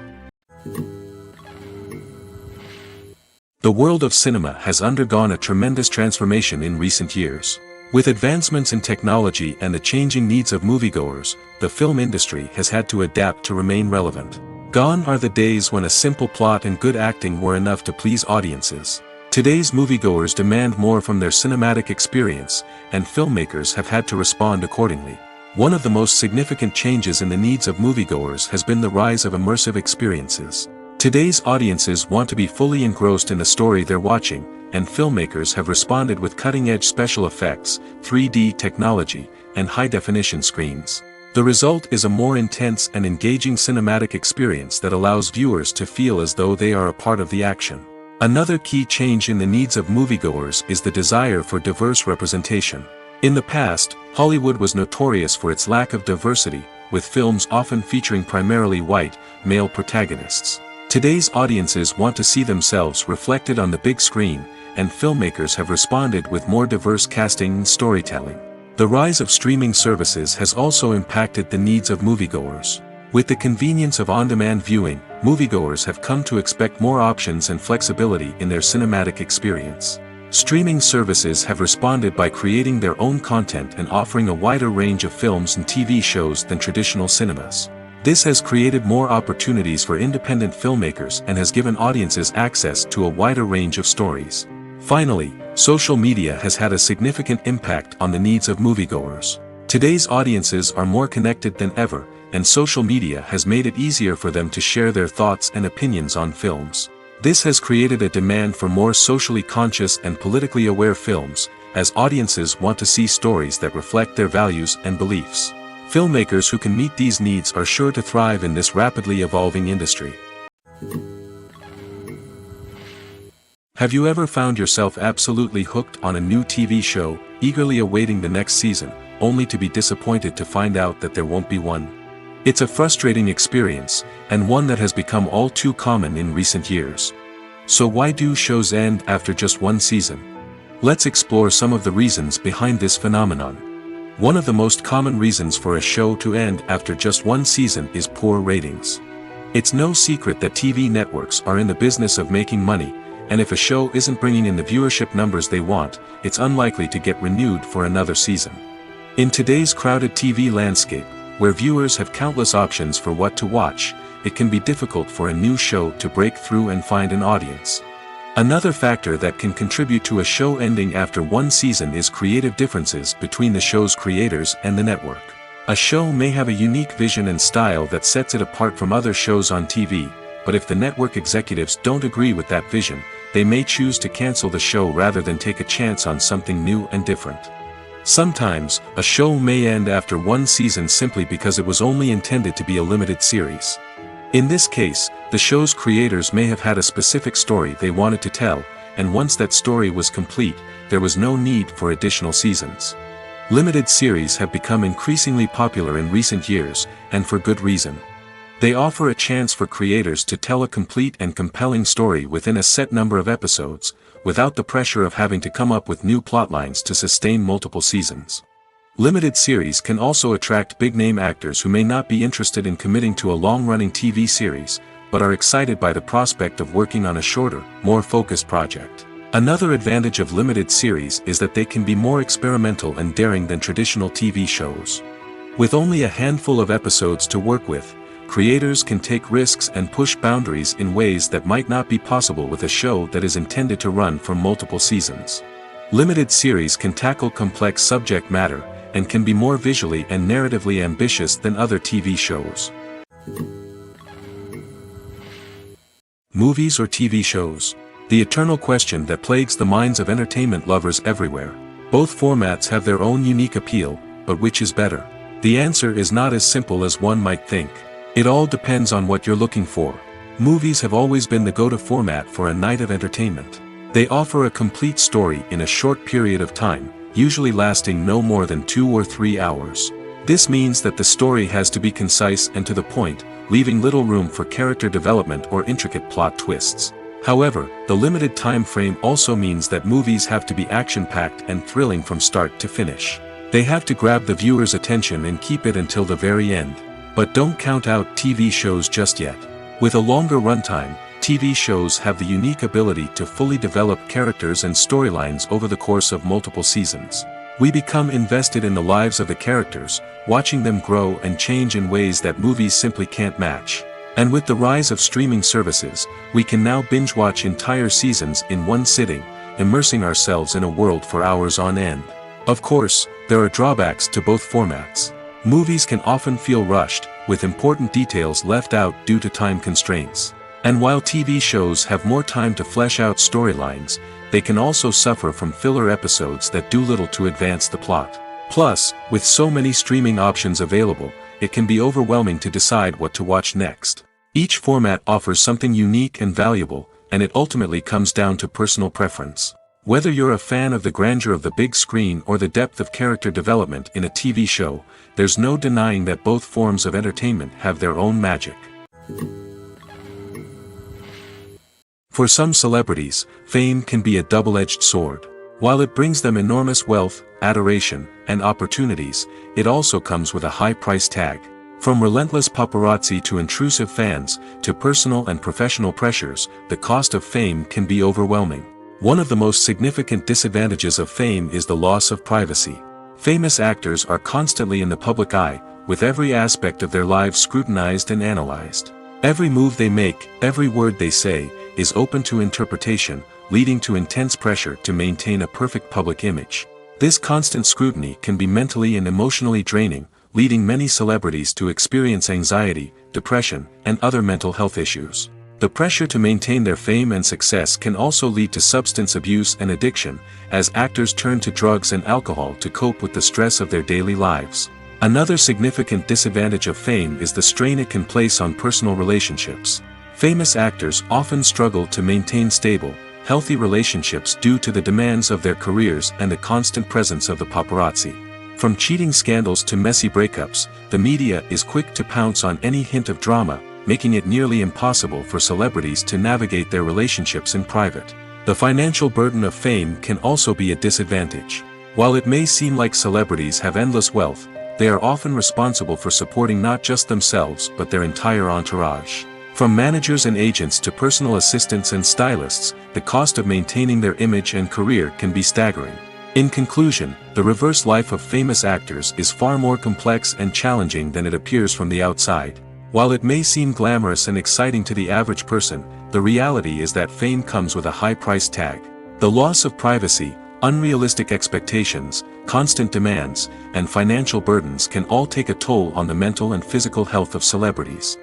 The world of cinema has undergone a tremendous transformation in recent years. With advancements in technology and the changing needs of moviegoers, the film industry has had to adapt to remain relevant. Gone are the days when a simple plot and good acting were enough to please audiences. Today's moviegoers demand more from their cinematic experience, and filmmakers have had to respond accordingly. One of the most significant changes in the needs of moviegoers has been the rise of immersive experiences. Today's audiences want to be fully engrossed in the story they're watching, and filmmakers have responded with cutting-edge special effects, 3D technology, and high-definition screens. The result is a more intense and engaging cinematic experience that allows viewers to feel as though they are a part of the action. Another key change in the needs of moviegoers is the desire for diverse representation. In the past, Hollywood was notorious for its lack of diversity, with films often featuring primarily white, male protagonists. Today's audiences want to see themselves reflected on the big screen, and filmmakers have responded with more diverse casting and storytelling. The rise of streaming services has also impacted the needs of moviegoers. With the convenience of on-demand viewing, moviegoers have come to expect more options and flexibility in their cinematic experience. Streaming services have responded by creating their own content and offering a wider range of films and TV shows than traditional cinemas. This has created more opportunities for independent filmmakers and has given audiences access to a wider range of stories. Finally, social media has had a significant impact on the needs of moviegoers. Today's audiences are more connected than ever, and social media has made it easier for them to share their thoughts and opinions on films. This has created a demand for more socially conscious and politically aware films, as audiences want to see stories that reflect their values and beliefs. Filmmakers who can meet these needs are sure to thrive in this rapidly evolving industry. Have you ever found yourself absolutely hooked on a new TV show, eagerly awaiting the next season, only to be disappointed to find out that there won't be one? It's a frustrating experience, and one that has become all too common in recent years. So why do shows end after just one season? Let's explore some of the reasons behind this phenomenon. One of the most common reasons for a show to end after just one season is poor ratings. It's no secret that TV networks are in the business of making money, and if a show isn't bringing in the viewership numbers they want, it's unlikely to get renewed for another season. In today's crowded TV landscape, where viewers have countless options for what to watch, it can be difficult for a new show to break through and find an audience. Another factor that can contribute to a show ending after one season is creative differences between the show's creators and the network. A show may have a unique vision and style that sets it apart from other shows on TV, but if the network executives don't agree with that vision, they may choose to cancel the show rather than take a chance on something new and different. Sometimes, a show may end after one season simply because it was only intended to be a limited series. In this case, the show's creators may have had a specific story they wanted to tell, and once that story was complete, there was no need for additional seasons. Limited series have become increasingly popular in recent years, and for good reason. They offer a chance for creators to tell a complete and compelling story within a set number of episodes, without the pressure of having to come up with new plotlines to sustain multiple seasons. Limited series can also attract big-name actors who may not be interested in committing to a long-running TV series, but are excited by the prospect of working on a shorter, more focused project. Another advantage of limited series is that they can be more experimental and daring than traditional TV shows. With only a handful of episodes to work with, creators can take risks and push boundaries in ways that might not be possible with a show that is intended to run for multiple seasons. Limited series can tackle complex subject matter, and can be more visually and narratively ambitious than other TV shows. Movies or TV shows? The eternal question that plagues the minds of entertainment lovers everywhere. Both formats have their own unique appeal, but which is better? The answer is not as simple as one might think. It all depends on what you're looking for. Movies have always been the go-to format for a night of entertainment. They offer a complete story in a short period of time, usually lasting no more than 2 or 3 hours. This means that the story has to be concise and to the point, leaving little room for character development or intricate plot twists. However, the limited time frame also means that movies have to be action-packed and thrilling from start to finish. They have to grab the viewer's attention and keep it until the very end. But don't count out TV shows just yet. With a longer runtime, TV shows have the unique ability to fully develop characters and storylines over the course of multiple seasons. We become invested in the lives of the characters, watching them grow and change in ways that movies simply can't match. And with the rise of streaming services, we can now binge-watch entire seasons in one sitting, immersing ourselves in a world for hours on end. Of course, there are drawbacks to both formats. Movies can often feel rushed, with important details left out due to time constraints. And while TV shows have more time to flesh out storylines, they can also suffer from filler episodes that do little to advance the plot. Plus, with so many streaming options available, it can be overwhelming to decide what to watch next. Each format offers something unique and valuable, and it ultimately comes down to personal preference. Whether you're a fan of the grandeur of the big screen or the depth of character development in a TV show, there's no denying that both forms of entertainment have their own magic. For some celebrities, fame can be a double-edged sword. While it brings them enormous wealth, adoration, and opportunities, it also comes with a high price tag. From relentless paparazzi to intrusive fans, to personal and professional pressures, the cost of fame can be overwhelming. One of the most significant disadvantages of fame is the loss of privacy. Famous actors are constantly in the public eye, with every aspect of their lives scrutinized and analyzed. Every move they make, every word they say, is open to interpretation, leading to intense pressure to maintain a perfect public image. This constant scrutiny can be mentally and emotionally draining, leading many celebrities to experience anxiety, depression, and other mental health issues. The pressure to maintain their fame and success can also lead to substance abuse and addiction, as actors turn to drugs and alcohol to cope with the stress of their daily lives. Another significant disadvantage of fame is the strain it can place on personal relationships. Famous actors often struggle to maintain stable, healthy relationships due to the demands of their careers and the constant presence of the paparazzi. From cheating scandals to messy breakups, the media is quick to pounce on any hint of drama, making it nearly impossible for celebrities to navigate their relationships in private. The financial burden of fame can also be a disadvantage. While it may seem like celebrities have endless wealth, they are often responsible for supporting not just themselves but their entire entourage. From managers and agents to personal assistants and stylists, the cost of maintaining their image and career can be staggering. In conclusion, the reverse life of famous actors is far more complex and challenging than it appears from the outside. While it may seem glamorous and exciting to the average person, the reality is that fame comes with a high price tag. The loss of privacy, unrealistic expectations, constant demands, and financial burdens can all take a toll on the mental and physical health of celebrities.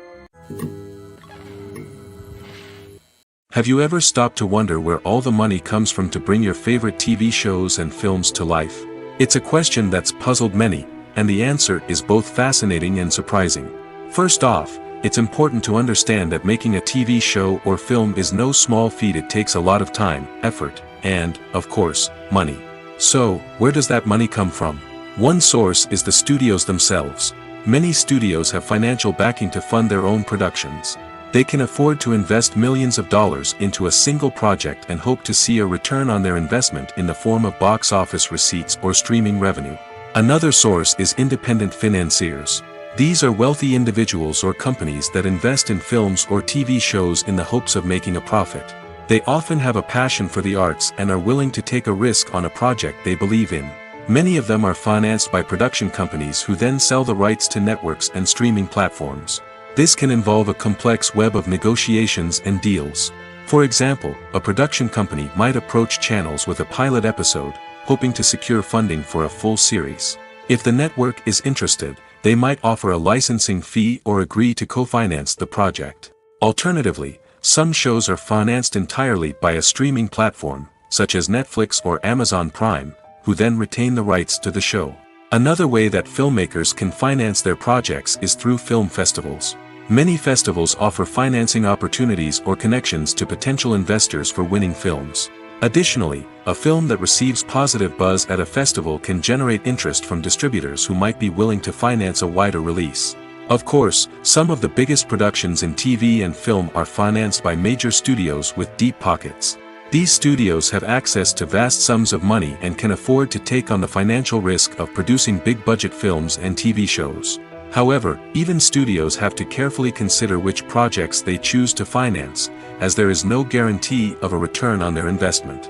Have you ever stopped to wonder where all the money comes from to bring your favorite TV shows and films to life? It's a question that's puzzled many, and the answer is both fascinating and surprising. First off, it's important to understand that making a TV show or film is no small feat. It takes a lot of time, effort, and, of course, money. So, where does that money come from? One source is the studios themselves. Many studios have financial backing to fund their own productions. They can afford to invest millions of dollars into a single project and hope to see a return on their investment in the form of box office receipts or streaming revenue. Another source is independent financiers. These are wealthy individuals or companies that invest in films or TV shows in the hopes of making a profit. They often have a passion for the arts and are willing to take a risk on a project they believe in. Many of them are financed by production companies who then sell the rights to networks and streaming platforms. This can involve a complex web of negotiations and deals. For example, a production company might approach channels with a pilot episode, hoping to secure funding for a full series. If the network is interested, they might offer a licensing fee or agree to co-finance the project. Alternatively, some shows are financed entirely by a streaming platform, such as Netflix or Amazon Prime, who then retain the rights to the show. Another way that filmmakers can finance their projects is through film festivals. Many festivals offer financing opportunities or connections to potential investors for winning films. Additionally, a film that receives positive buzz at a festival can generate interest from distributors who might be willing to finance a wider release. Of course, some of the biggest productions in TV and film are financed by major studios with deep pockets. These studios have access to vast sums of money and can afford to take on the financial risk of producing big-budget films and TV shows. However, even studios have to carefully consider which projects they choose to finance, as there is no guarantee of a return on their investment.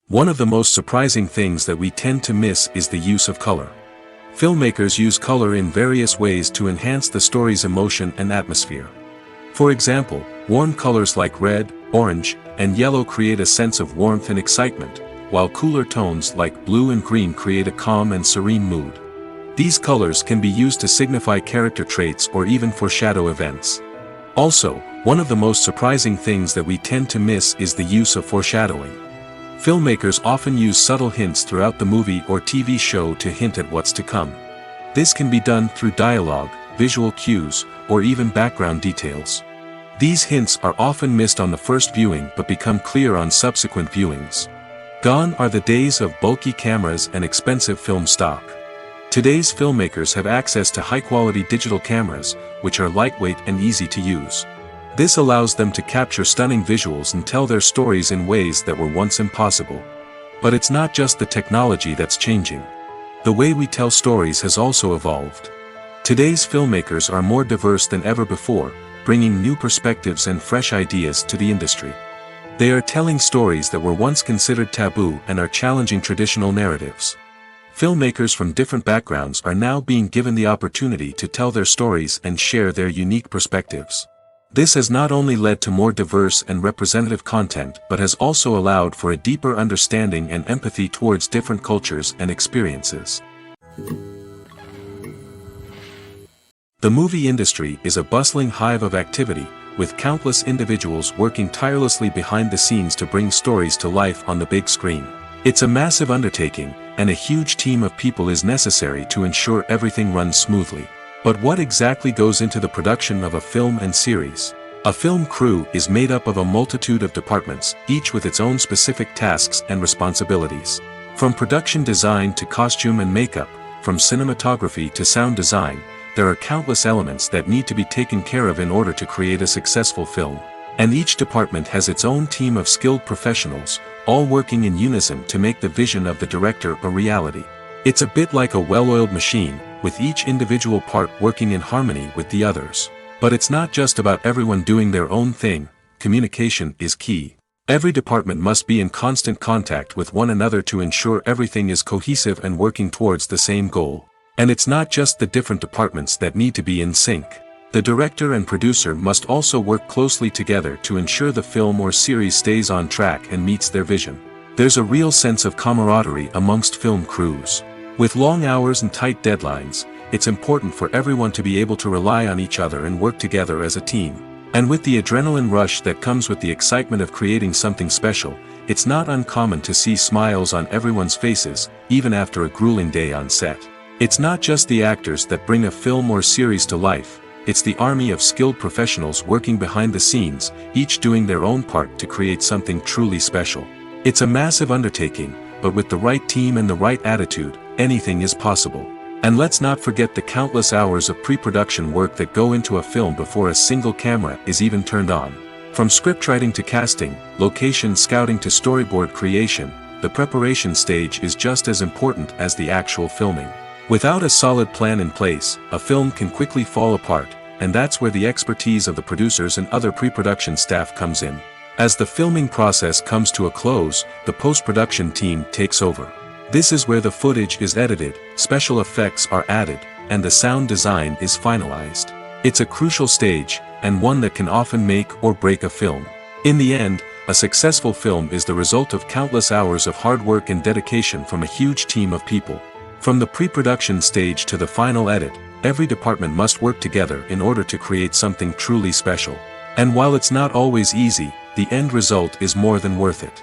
One of the most surprising things that we tend to miss is the use of color. Filmmakers use color in various ways to enhance the story's emotion and atmosphere. For example, warm colors like red, orange, and yellow create a sense of warmth and excitement, while cooler tones like blue and green create a calm and serene mood. These colors can be used to signify character traits or even foreshadow events. Also, one of the most surprising things that we tend to miss is the use of foreshadowing. Filmmakers often use subtle hints throughout the movie or TV show to hint at what's to come. This can be done through dialogue, visual cues, or even background details. These hints are often missed on the first viewing but become clear on subsequent viewings. Gone are the days of bulky cameras and expensive film stock. Today's filmmakers have access to high-quality digital cameras, which are lightweight and easy to use. This allows them to capture stunning visuals and tell their stories in ways that were once impossible. But it's not just the technology that's changing. The way we tell stories has also evolved. Today's filmmakers are more diverse than ever before, bringing new perspectives and fresh ideas to the industry. They are telling stories that were once considered taboo and are challenging traditional narratives. Filmmakers from different backgrounds are now being given the opportunity to tell their stories and share their unique perspectives. This has not only led to more diverse and representative content but has also allowed for a deeper understanding and empathy towards different cultures and experiences. The movie industry is a bustling hive of activity, with countless individuals working tirelessly behind the scenes to bring stories to life on the big screen. It's a massive undertaking, and a huge team of people is necessary to ensure everything runs smoothly. But what exactly goes into the production of a film and series? A film crew is made up of a multitude of departments, each with its own specific tasks and responsibilities. From production design to costume and makeup, from cinematography to sound design, there are countless elements that need to be taken care of in order to create a successful film. And each department has its own team of skilled professionals, all working in unison to make the vision of the director a reality. It's a bit like a well-oiled machine, with each individual part working in harmony with the others. But it's not just about everyone doing their own thing. Communication is key. Every department must be in constant contact with one another to ensure everything is cohesive and working towards the same goal. And it's not just the different departments that need to be in sync. The director and producer must also work closely together to ensure the film or series stays on track and meets their vision. There's a real sense of camaraderie amongst film crews. With long hours and tight deadlines, it's important for everyone to be able to rely on each other and work together as a team. And with the adrenaline rush that comes with the excitement of creating something special, it's not uncommon to see smiles on everyone's faces, even after a grueling day on set. It's not just the actors that bring a film or series to life, it's the army of skilled professionals working behind the scenes, each doing their own part to create something truly special. It's a massive undertaking, but with the right team and the right attitude, anything is possible. And let's not forget the countless hours of pre-production work that go into a film before a single camera is even turned on. From scriptwriting to casting, location scouting to storyboard creation, the preparation stage is just as important as the actual filming. Without a solid plan in place, a film can quickly fall apart, and that's where the expertise of the producers and other pre-production staff comes in. As the filming process comes to a close, the post-production team takes over. This is where the footage is edited, special effects are added, and the sound design is finalized. It's a crucial stage, and one that can often make or break a film. In the end, a successful film is the result of countless hours of hard work and dedication from a huge team of people. From the pre-production stage to the final edit, every department must work together in order to create something truly special. And while it's not always easy, the end result is more than worth it.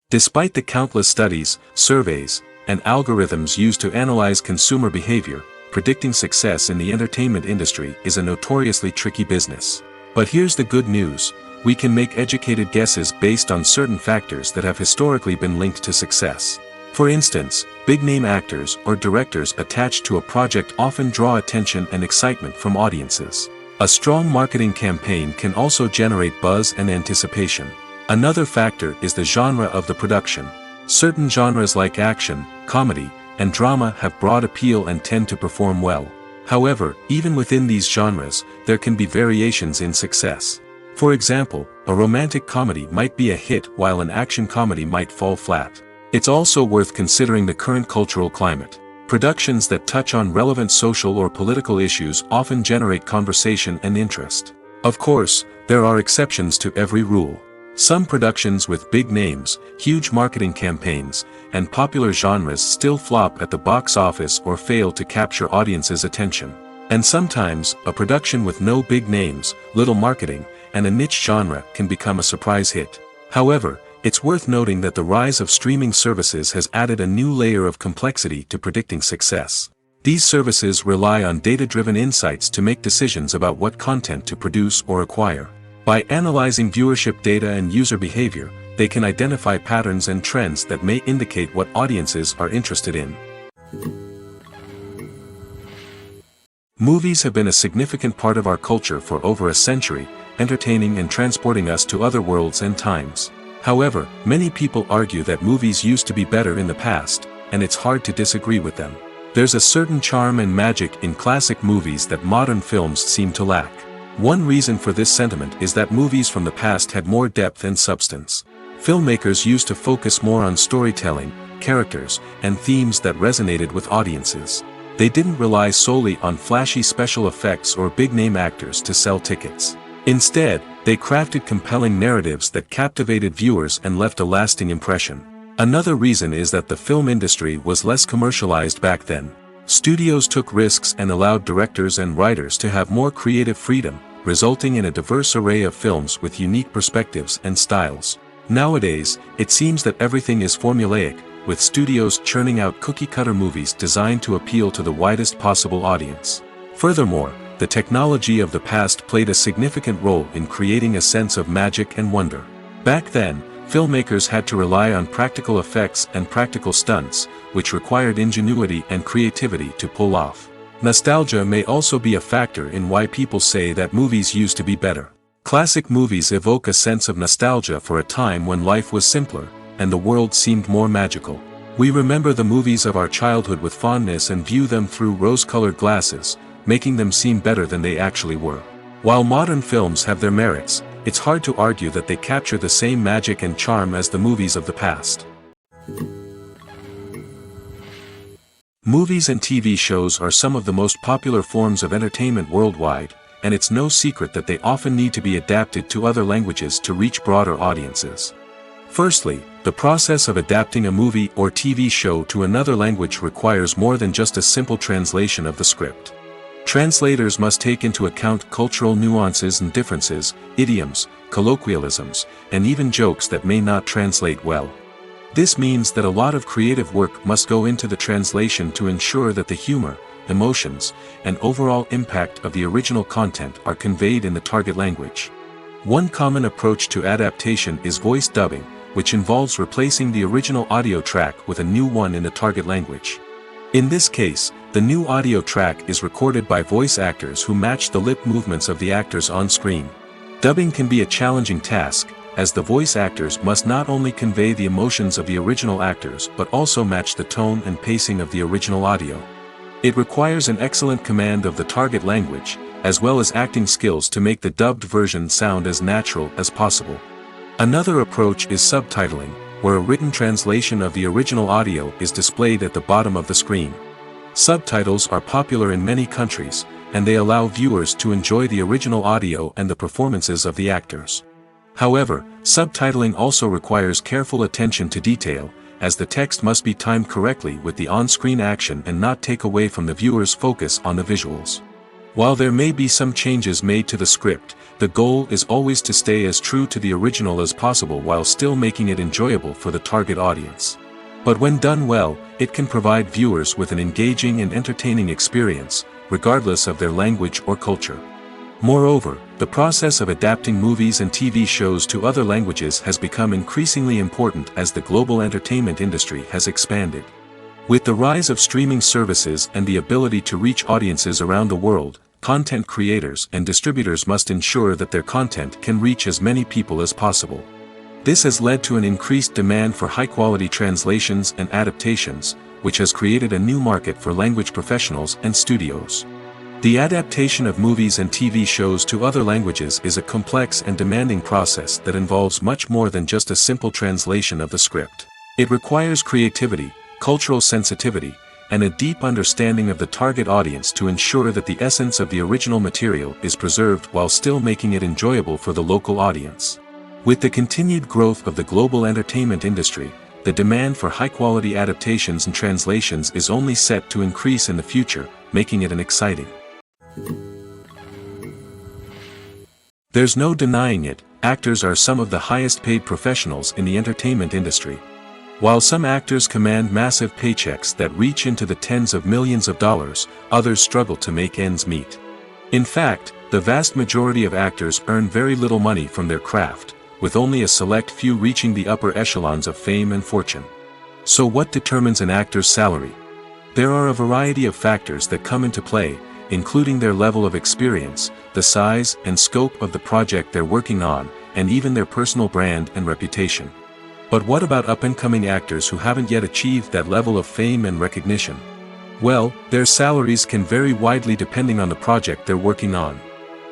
Despite the countless studies, surveys, and algorithms used to analyze consumer behavior, predicting success in the entertainment industry is a notoriously tricky business. But here's the good news: we can make educated guesses based on certain factors that have historically been linked to success. For instance, big-name actors or directors attached to a project often draw attention and excitement from audiences. A strong marketing campaign can also generate buzz and anticipation. Another factor is the genre of the production. Certain genres like action, comedy, and drama have broad appeal and tend to perform well. However, even within these genres, there can be variations in success. For example, a romantic comedy might be a hit while an action comedy might fall flat. It's also worth considering the current cultural climate. Productions that touch on relevant social or political issues often generate conversation and interest. Of course, there are exceptions to every rule. Some productions with big names, huge marketing campaigns, and popular genres still flop at the box office or fail to capture audiences' attention. And sometimes, a production with no big names, little marketing, and a niche genre can become a surprise hit. However, it's worth noting that the rise of streaming services has added a new layer of complexity to predicting success. These services rely on data-driven insights to make decisions about what content to produce or acquire. By analyzing viewership data and user behavior, they can identify patterns and trends that may indicate what audiences are interested in. Movies have been a significant part of our culture for over a century, entertaining and transporting us to other worlds and times. However, many people argue that movies used to be better in the past, and it's hard to disagree with them. There's a certain charm and magic in classic movies that modern films seem to lack. One reason for this sentiment is that movies from the past had more depth and substance. Filmmakers used to focus more on storytelling, characters, and themes that resonated with audiences. They didn't rely solely on flashy special effects or big-name actors to sell tickets. Instead, they crafted compelling narratives that captivated viewers and left a lasting impression. Another reason is that the film industry was less commercialized back then. Studios took risks and allowed directors and writers to have more creative freedom, resulting in a diverse array of films with unique perspectives and styles. Nowadays, it seems that everything is formulaic, with studios churning out cookie-cutter movies designed to appeal to the widest possible audience. Furthermore, the technology of the past played a significant role in creating a sense of magic and wonder. Back then, filmmakers had to rely on practical effects and practical stunts, which required ingenuity and creativity to pull off. Nostalgia may also be a factor in why people say that movies used to be better. Classic movies evoke a sense of nostalgia for a time when life was simpler, and the world seemed more magical. We remember the movies of our childhood with fondness and view them through rose-colored glasses, making them seem better than they actually were. While modern films have their merits, it's hard to argue that they capture the same magic and charm as the movies of the past. Movies and TV shows are some of the most popular forms of entertainment worldwide, and it's no secret that they often need to be adapted to other languages to reach broader audiences. Firstly, the process of adapting a movie or TV show to another language requires more than just a simple translation of the script. Translators must take into account cultural nuances and differences, idioms, colloquialisms, and even jokes that may not translate well. This means that a lot of creative work must go into the translation to ensure that the humor, emotions, and overall impact of the original content are conveyed in the target language. One common approach to adaptation is voice dubbing, which involves replacing the original audio track with a new one in the target language. In this case, the new audio track is recorded by voice actors who match the lip movements of the actors on screen. Dubbing can be a challenging task, as the voice actors must not only convey the emotions of the original actors but also match the tone and pacing of the original audio. It requires an excellent command of the target language, as well as acting skills to make the dubbed version sound as natural as possible. Another approach is subtitling, where a written translation of the original audio is displayed at the bottom of the screen. Subtitles are popular in many countries, and they allow viewers to enjoy the original audio and the performances of the actors. However, subtitling also requires careful attention to detail, as the text must be timed correctly with the on-screen action and not take away from the viewer's focus on the visuals. While there may be some changes made to the script, the goal is always to stay as true to the original as possible while still making it enjoyable for the target audience. But when done well, it can provide viewers with an engaging and entertaining experience, regardless of their language or culture. Moreover, the process of adapting movies and TV shows to other languages has become increasingly important as the global entertainment industry has expanded. With the rise of streaming services and the ability to reach audiences around the world, content creators and distributors must ensure that their content can reach as many people as possible. This has led to an increased demand for high-quality translations and adaptations, which has created a new market for language professionals and studios. The adaptation of movies and TV shows to other languages is a complex and demanding process that involves much more than just a simple translation of the script. It requires creativity, cultural sensitivity, and a deep understanding of the target audience to ensure that the essence of the original material is preserved while still making it enjoyable for the local audience. With the continued growth of the global entertainment industry, the demand for high-quality adaptations and translations is only set to increase in the future, making it an exciting. There's no denying it, actors are some of the highest-paid professionals in the entertainment industry. While some actors command massive paychecks that reach into the tens of millions of dollars, others struggle to make ends meet. In fact, the vast majority of actors earn very little money from their craft, with only a select few reaching the upper echelons of fame and fortune. So what determines an actor's salary? There are a variety of factors that come into play, including their level of experience, the size and scope of the project they're working on, and even their personal brand and reputation. But what about up-and-coming actors who haven't yet achieved that level of fame and recognition? Well, their salaries can vary widely depending on the project they're working on.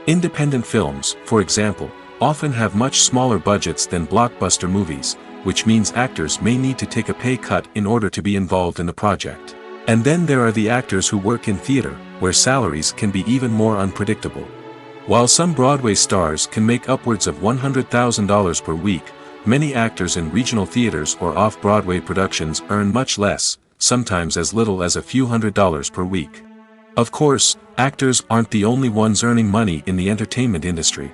Independent films, for example, often have much smaller budgets than blockbuster movies, which means actors may need to take a pay cut in order to be involved in the project. And then there are the actors who work in theater, where salaries can be even more unpredictable. While some Broadway stars can make upwards of $100,000 per week, many actors in regional theaters or off-Broadway productions earn much less, sometimes as little as a few $100s per week. Of course, actors aren't the only ones earning money in the entertainment industry.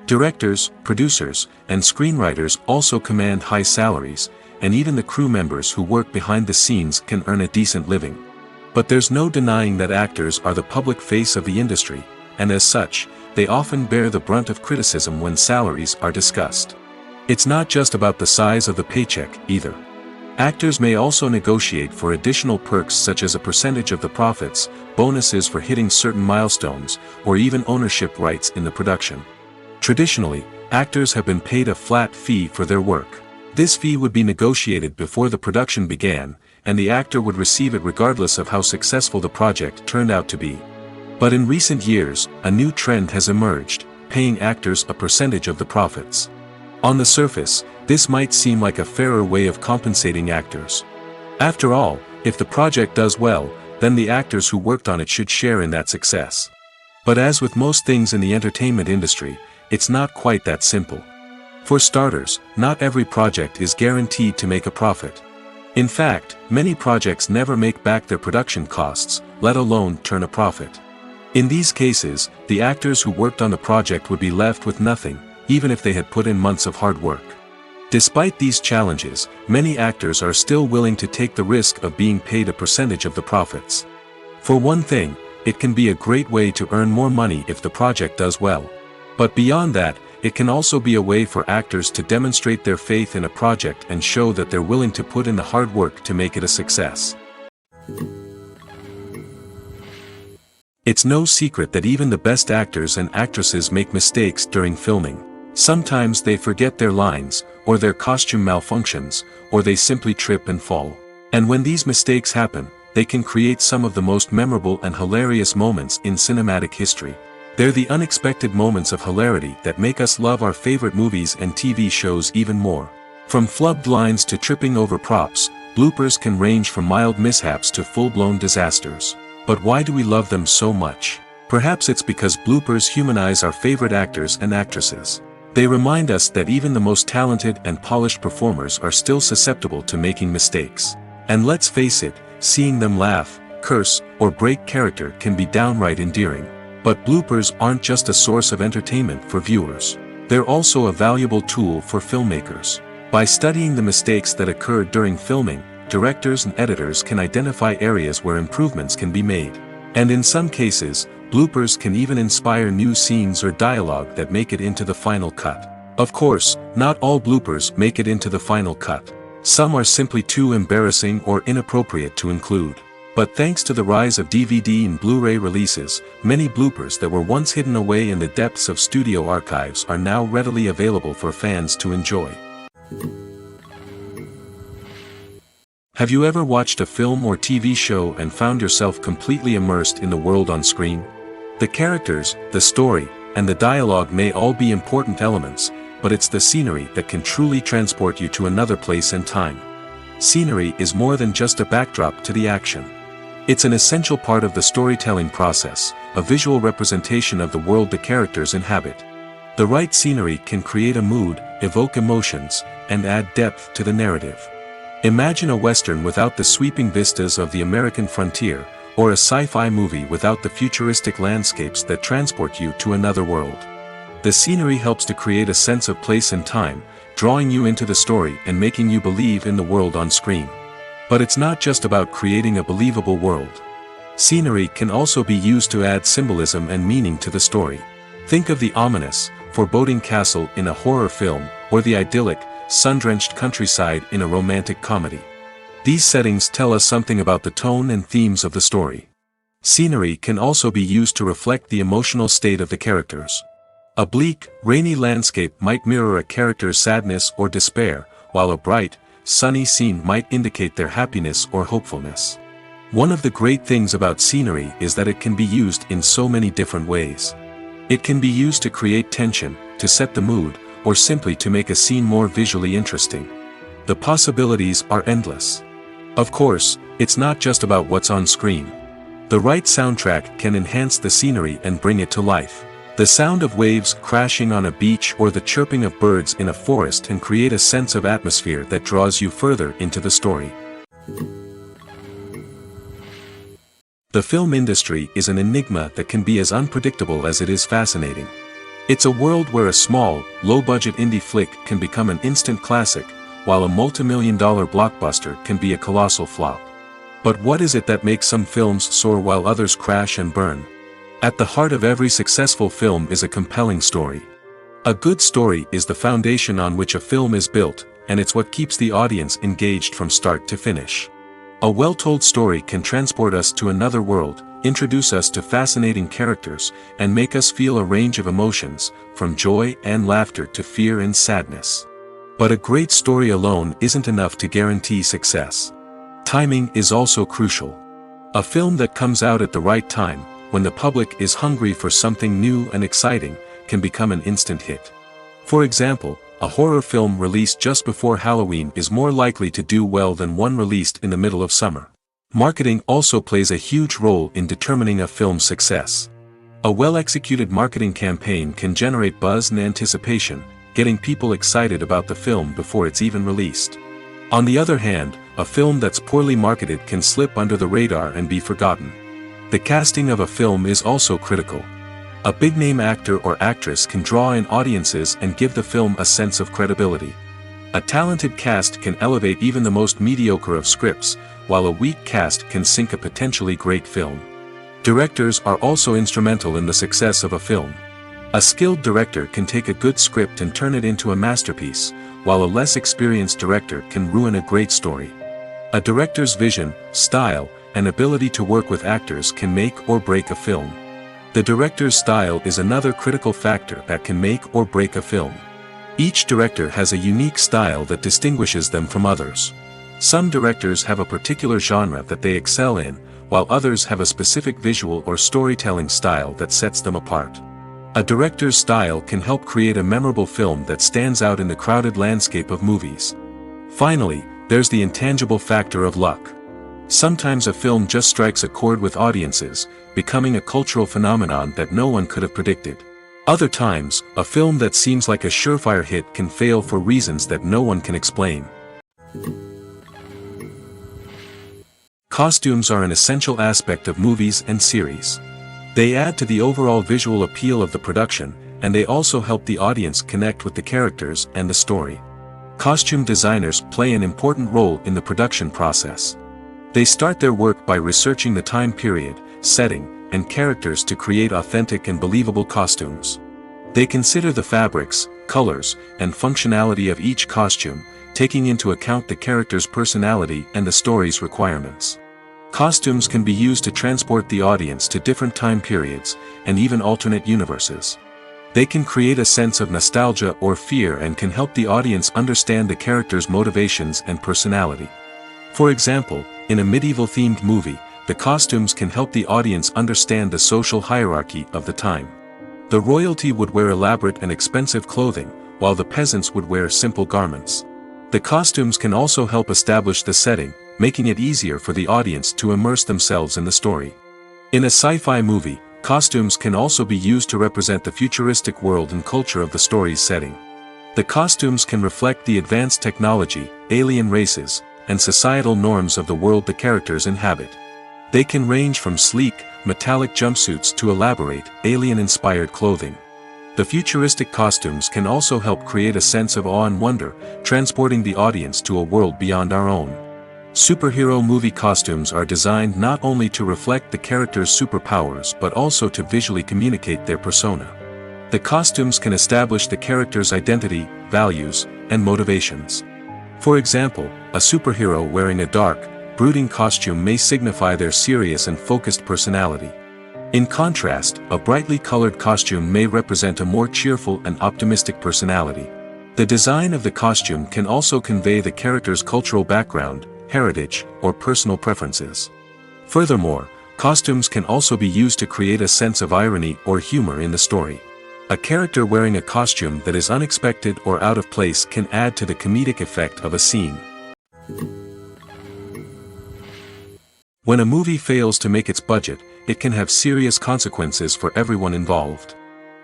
Directors, producers, and screenwriters also command high salaries, and even the crew members who work behind the scenes can earn a decent living. But there's no denying that actors are the public face of the industry, and as such, they often bear the brunt of criticism when salaries are discussed. It's not just about the size of the paycheck, either. Actors may also negotiate for additional perks such as a percentage of the profits, bonuses for hitting certain milestones, or even ownership rights in the production. Traditionally, actors have been paid a flat fee for their work. This fee would be negotiated before the production began, and the actor would receive it regardless of how successful the project turned out to be. But in recent years, a new trend has emerged, paying actors a percentage of the profits. On the surface, this might seem like a fairer way of compensating actors. After all, if the project does well, then the actors who worked on it should share in that success. But as with most things in the entertainment industry, it's not quite that simple. For starters, not every project is guaranteed to make a profit. In fact, many projects never make back their production costs, let alone turn a profit. In these cases, the actors who worked on the project would be left with nothing, even if they had put in months of hard work. Despite these challenges, many actors are still willing to take the risk of being paid a percentage of the profits. For one thing, it can be a great way to earn more money if the project does well. But beyond that, it can also be a way for actors to demonstrate their faith in a project and show that they're willing to put in the hard work to make it a success. It's no secret that even the best actors and actresses make mistakes during filming. Sometimes they forget their lines, or their costume malfunctions, or they simply trip and fall. And when these mistakes happen, they can create some of the most memorable and hilarious moments in cinematic history. They're the unexpected moments of hilarity that make us love our favorite movies and TV shows even more. From flubbed lines to tripping over props, bloopers can range from mild mishaps to full-blown disasters. But why do we love them so much? Perhaps it's because bloopers humanize our favorite actors and actresses. They remind us that even the most talented and polished performers are still susceptible to making mistakes. And let's face it, seeing them laugh, curse, or break character can be downright endearing. But bloopers aren't just a source of entertainment for viewers. They're also a valuable tool for filmmakers. By studying the mistakes that occurred during filming, directors and editors can identify areas where improvements can be made. And in some cases, bloopers can even inspire new scenes or dialogue that make it into the final cut. Of course, not all bloopers make it into the final cut. Some are simply too embarrassing or inappropriate to include. But thanks to the rise of DVD and Blu-ray releases, many bloopers that were once hidden away in the depths of studio archives are now readily available for fans to enjoy. Have you ever watched a film or TV show and found yourself completely immersed in the world on screen? The characters, the story, and the dialogue may all be important elements, but it's the scenery that can truly transport you to another place and time. Scenery is more than just a backdrop to the action. It's an essential part of the storytelling process, a visual representation of the world the characters inhabit. The right scenery can create a mood, evoke emotions, and add depth to the narrative. Imagine a Western without the sweeping vistas of the American frontier, or a sci-fi movie without the futuristic landscapes that transport you to another world. The scenery helps to create a sense of place and time, drawing you into the story and making you believe in the world on screen. But it's not just about creating a believable world. Scenery can also be used to add symbolism and meaning to the story. Think of the ominous, foreboding castle in a horror film, or the idyllic, sun-drenched countryside in a romantic comedy. These settings tell us something about the tone and themes of the story. Scenery can also be used to reflect the emotional state of the characters. A bleak, rainy landscape might mirror a character's sadness or despair, while a bright, sunny scene might indicate their happiness or hopefulness. One of the great things about scenery is that it can be used in so many different ways. It can be used to create tension, to set the mood, or simply to make a scene more visually interesting. The possibilities are endless. Of course, it's not just about what's on screen. The right soundtrack can enhance the scenery and bring it to life. The sound of waves crashing on a beach or the chirping of birds in a forest can create a sense of atmosphere that draws you further into the story. The film industry is an enigma that can be as unpredictable as it is fascinating. It's a world where a small, low-budget indie flick can become an instant classic, while a multi-million-dollar blockbuster can be a colossal flop. But what is it that makes some films soar while others crash and burn? At the heart of every successful film is a compelling story. A good story is the foundation on which a film is built, and it's what keeps the audience engaged from start to finish. A well-told story can transport us to another world, introduce us to fascinating characters, and make us feel a range of emotions, from joy and laughter to fear and sadness. But a great story alone isn't enough to guarantee success. Timing is also crucial. A film that comes out at the right time, when the public is hungry for something new and exciting, can become an instant hit. For example, a horror film released just before Halloween is more likely to do well than one released in the middle of summer. Marketing also plays a huge role in determining a film's success. A well-executed marketing campaign can generate buzz and anticipation, getting people excited about the film before it's even released. On the other hand, a film that's poorly marketed can slip under the radar and be forgotten. The casting of a film is also critical. A big-name actor or actress can draw in audiences and give the film a sense of credibility. A talented cast can elevate even the most mediocre of scripts, while a weak cast can sink a potentially great film. Directors are also instrumental in the success of a film. A skilled director can take a good script and turn it into a masterpiece, while a less experienced director can ruin a great story. A director's vision, style, and ability to work with actors can make or break a film. The director's style is another critical factor that can make or break a film. Each director has a unique style that distinguishes them from others. Some directors have a particular genre that they excel in, while others have a specific visual or storytelling style that sets them apart. A director's style can help create a memorable film that stands out in the crowded landscape of movies. Finally, there's the intangible factor of luck. Sometimes a film just strikes a chord with audiences, becoming a cultural phenomenon that no one could have predicted. Other times, a film that seems like a surefire hit can fail for reasons that no one can explain. Costumes are an essential aspect of movies and series. They add to the overall visual appeal of the production, and they also help the audience connect with the characters and the story. Costume designers play an important role in the production process. They start their work by researching the time period, setting, and characters to create authentic and believable costumes. They consider the fabrics, colors, and functionality of each costume, taking into account the character's personality and the story's requirements. Costumes can be used to transport the audience to different time periods, and even alternate universes. They can create a sense of nostalgia or fear and can help the audience understand the character's motivations and personality. For example, in a medieval-themed movie, the costumes can help the audience understand the social hierarchy of the time. The royalty would wear elaborate and expensive clothing, while the peasants would wear simple garments. The costumes can also help establish the setting, making it easier for the audience to immerse themselves in the story. In a sci-fi movie, costumes can also be used to represent the futuristic world and culture of the story's setting. The costumes can reflect the advanced technology, alien races, and societal norms of the world the characters inhabit. They can range from sleek, metallic jumpsuits to elaborate, alien-inspired clothing. The futuristic costumes can also help create a sense of awe and wonder, transporting the audience to a world beyond our own. Superhero movie costumes are designed not only to reflect the character's superpowers but also to visually communicate their persona. The costumes can establish the character's identity, values, and motivations. For example, a superhero wearing a dark, brooding costume may signify their serious and focused personality. In contrast, a brightly colored costume may represent a more cheerful and optimistic personality. The design of the costume can also convey the character's cultural background, heritage, or personal preferences. Furthermore, costumes can also be used to create a sense of irony or humor in the story. A character wearing a costume that is unexpected or out of place can add to the comedic effect of a scene. When a movie fails to make its budget, it can have serious consequences for everyone involved.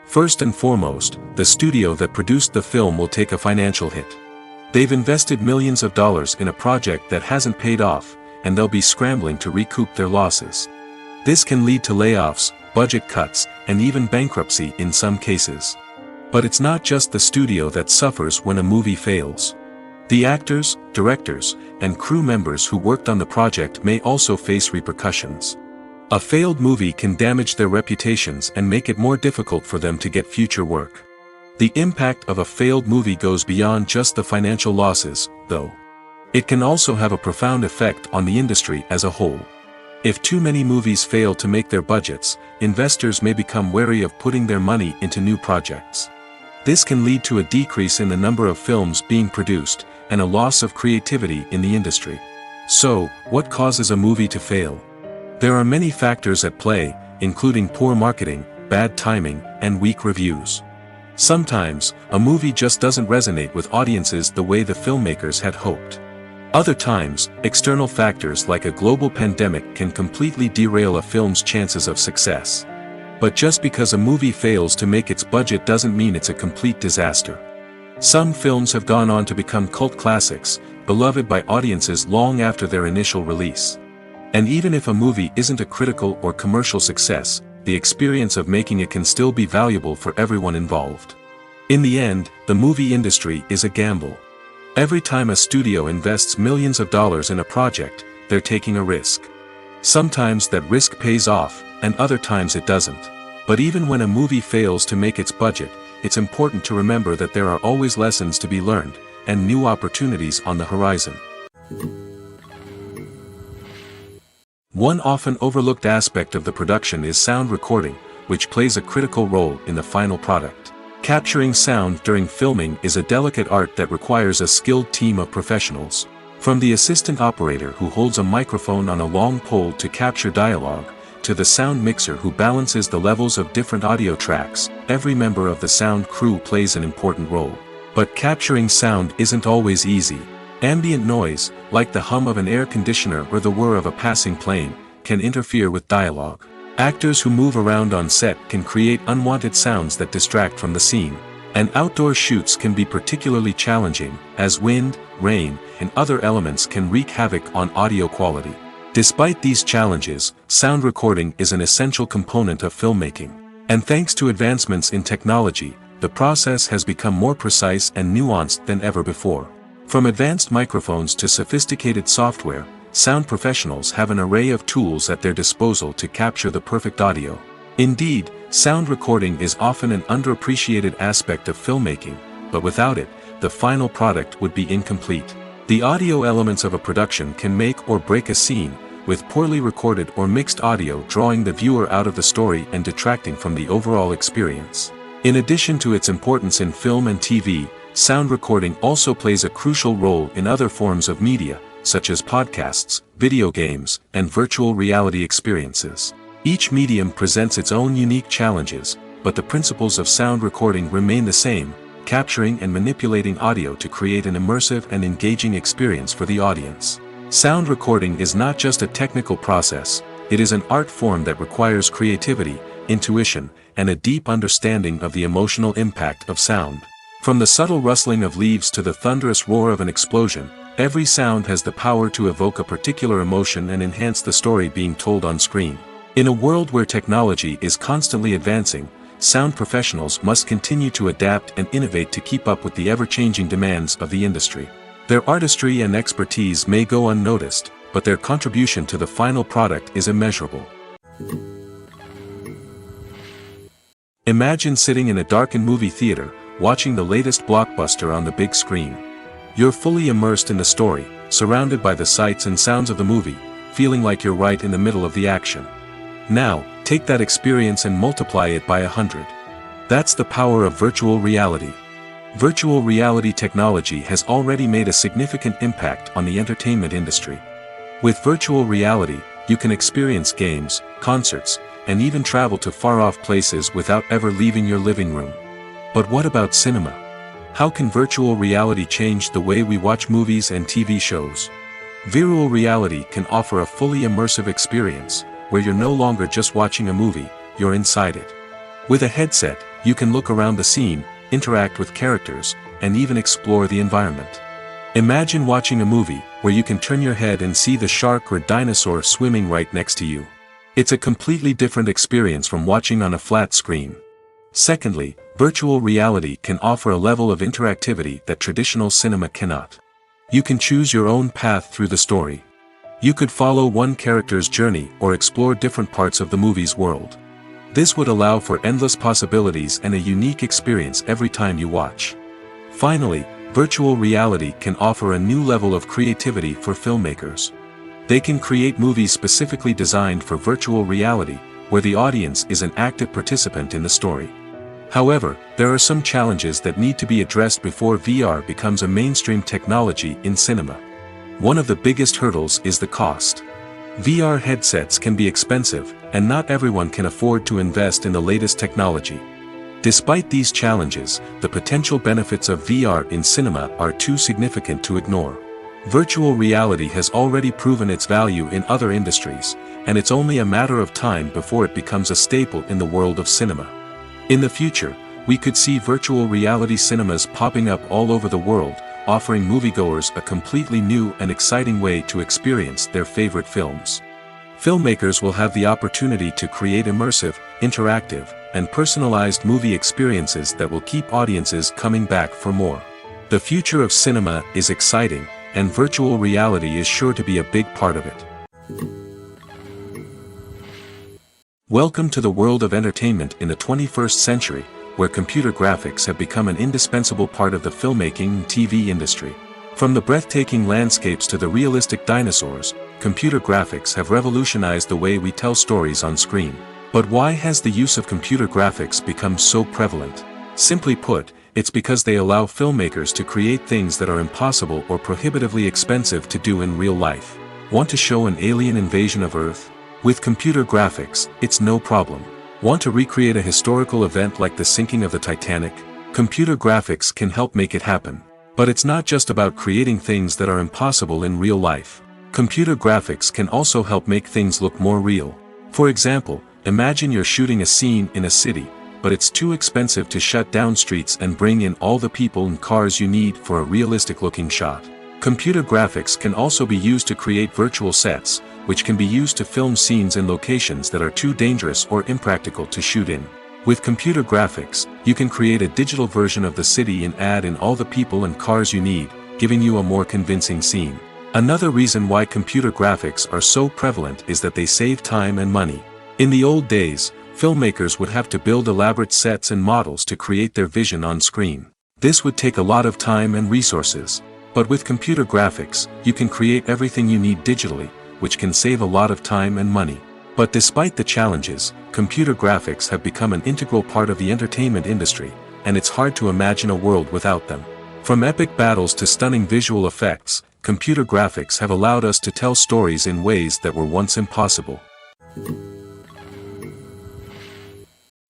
First and foremost, the studio that produced the film will take a financial hit. They've invested millions of dollars in a project that hasn't paid off, and they'll be scrambling to recoup their losses. This can lead to layoffs, budget cuts, and even bankruptcy in some cases. But it's not just the studio that suffers when a movie fails. The actors, directors, and crew members who worked on the project may also face repercussions. A failed movie can damage their reputations and make it more difficult for them to get future work. The impact of a failed movie goes beyond just the financial losses, though. It can also have a profound effect on the industry as a whole. If too many movies fail to make their budgets, investors may become wary of putting their money into new projects. This can lead to a decrease in the number of films being produced, and a loss of creativity in the industry. So, what causes a movie to fail? There are many factors at play, including poor marketing, bad timing, and weak reviews. Sometimes, a movie just doesn't resonate with audiences the way the filmmakers had hoped. Other times, external factors like a global pandemic can completely derail a film's chances of success. But just because a movie fails to make its budget doesn't mean it's a complete disaster. Some films have gone on to become cult classics, beloved by audiences long after their initial release. And even if a movie isn't a critical or commercial success, the experience of making it can still be valuable for everyone involved. In the end, the movie industry is a gamble. Every time a studio invests millions of dollars in a project, they're taking a risk. Sometimes that risk pays off, and other times it doesn't. But even when a movie fails to make its budget, it's important to remember that there are always lessons to be learned, and new opportunities on the horizon. One often overlooked aspect of the production is sound recording, which plays a critical role in the final product. Capturing sound during filming is a delicate art that requires a skilled team of professionals. From the assistant operator who holds a microphone on a long pole to capture dialogue, to the sound mixer who balances the levels of different audio tracks, every member of the sound crew plays an important role. But capturing sound isn't always easy. Ambient noise, like the hum of an air conditioner or the whir of a passing plane, can interfere with dialogue. Actors who move around on set can create unwanted sounds that distract from the scene. And outdoor shoots can be particularly challenging, as wind, rain, and other elements can wreak havoc on audio quality. Despite these challenges, sound recording is an essential component of filmmaking. And thanks to advancements in technology, the process has become more precise and nuanced than ever before. From advanced microphones to sophisticated software, sound professionals have an array of tools at their disposal to capture the perfect audio. Indeed, sound recording is often an underappreciated aspect of filmmaking, but without it, the final product would be incomplete. The audio elements of a production can make or break a scene, with poorly recorded or mixed audio drawing the viewer out of the story and detracting from the overall experience. In addition to its importance in film and TV, sound recording also plays a crucial role in other forms of media, such as podcasts, video games, and virtual reality experiences. Each medium presents its own unique challenges, but the principles of sound recording remain the same, capturing and manipulating audio to create an immersive and engaging experience for the audience. Sound recording is not just a technical process, it is an art form that requires creativity, intuition, and a deep understanding of the emotional impact of sound. From the subtle rustling of leaves to the thunderous roar of an explosion, every sound has the power to evoke a particular emotion and enhance the story being told on screen. In a world where technology is constantly advancing, sound professionals must continue to adapt and innovate to keep up with the ever-changing demands of the industry. Their artistry and expertise may go unnoticed, but their contribution to the final product is immeasurable. Imagine sitting in a darkened movie theater, watching the latest blockbuster on the big screen. You're fully immersed in the story, surrounded by the sights and sounds of the movie, feeling like you're right in the middle of the action. Now, take that experience and multiply it by 100. That's the power of virtual reality. Virtual reality technology has already made a significant impact on the entertainment industry. With virtual reality, you can experience games, concerts, and even travel to far-off places without ever leaving your living room. But what about cinema? How can virtual reality change the way we watch movies and TV shows? Virtual reality can offer a fully immersive experience, where you're no longer just watching a movie, you're inside it. With a headset, you can look around the scene, interact with characters, and even explore the environment. Imagine watching a movie, where you can turn your head and see the shark or dinosaur swimming right next to you. It's a completely different experience from watching on a flat screen. Secondly, virtual reality can offer a level of interactivity that traditional cinema cannot. You can choose your own path through the story. You could follow one character's journey or explore different parts of the movie's world. This would allow for endless possibilities and a unique experience every time you watch. Finally, virtual reality can offer a new level of creativity for filmmakers. They can create movies specifically designed for virtual reality, where the audience is an active participant in the story. However, there are some challenges that need to be addressed before VR becomes a mainstream technology in cinema. One of the biggest hurdles is the cost. VR headsets can be expensive, and not everyone can afford to invest in the latest technology. Despite these challenges, the potential benefits of VR in cinema are too significant to ignore. Virtual reality has already proven its value in other industries, and it's only a matter of time before it becomes a staple in the world of cinema. In the future, we could see virtual reality cinemas popping up all over the world, offering moviegoers a completely new and exciting way to experience their favorite films. Filmmakers will have the opportunity to create immersive, interactive, and personalized movie experiences that will keep audiences coming back for more. The future of cinema is exciting, and virtual reality is sure to be a big part of it. Welcome to the world of entertainment in the 21st century, where computer graphics have become an indispensable part of the filmmaking and TV industry. From the breathtaking landscapes to the realistic dinosaurs, computer graphics have revolutionized the way we tell stories on screen. But why has the use of computer graphics become so prevalent? Simply put, it's because they allow filmmakers to create things that are impossible or prohibitively expensive to do in real life. Want to show an alien invasion of Earth? With computer graphics, it's no problem. Want to recreate a historical event like the sinking of the Titanic? Computer graphics can help make it happen. But it's not just about creating things that are impossible in real life. Computer graphics can also help make things look more real. For example, imagine you're shooting a scene in a city, but it's too expensive to shut down streets and bring in all the people and cars you need for a realistic-looking shot. Computer graphics can also be used to create virtual sets, which can be used to film scenes in locations that are too dangerous or impractical to shoot in. With computer graphics, you can create a digital version of the city and add in all the people and cars you need, giving you a more convincing scene. Another reason why computer graphics are so prevalent is that they save time and money. In the old days, filmmakers would have to build elaborate sets and models to create their vision on screen. This would take a lot of time and resources. But with computer graphics, you can create everything you need digitally, which can save a lot of time and money. But despite the challenges, computer graphics have become an integral part of the entertainment industry, and it's hard to imagine a world without them. From epic battles to stunning visual effects, computer graphics have allowed us to tell stories in ways that were once impossible.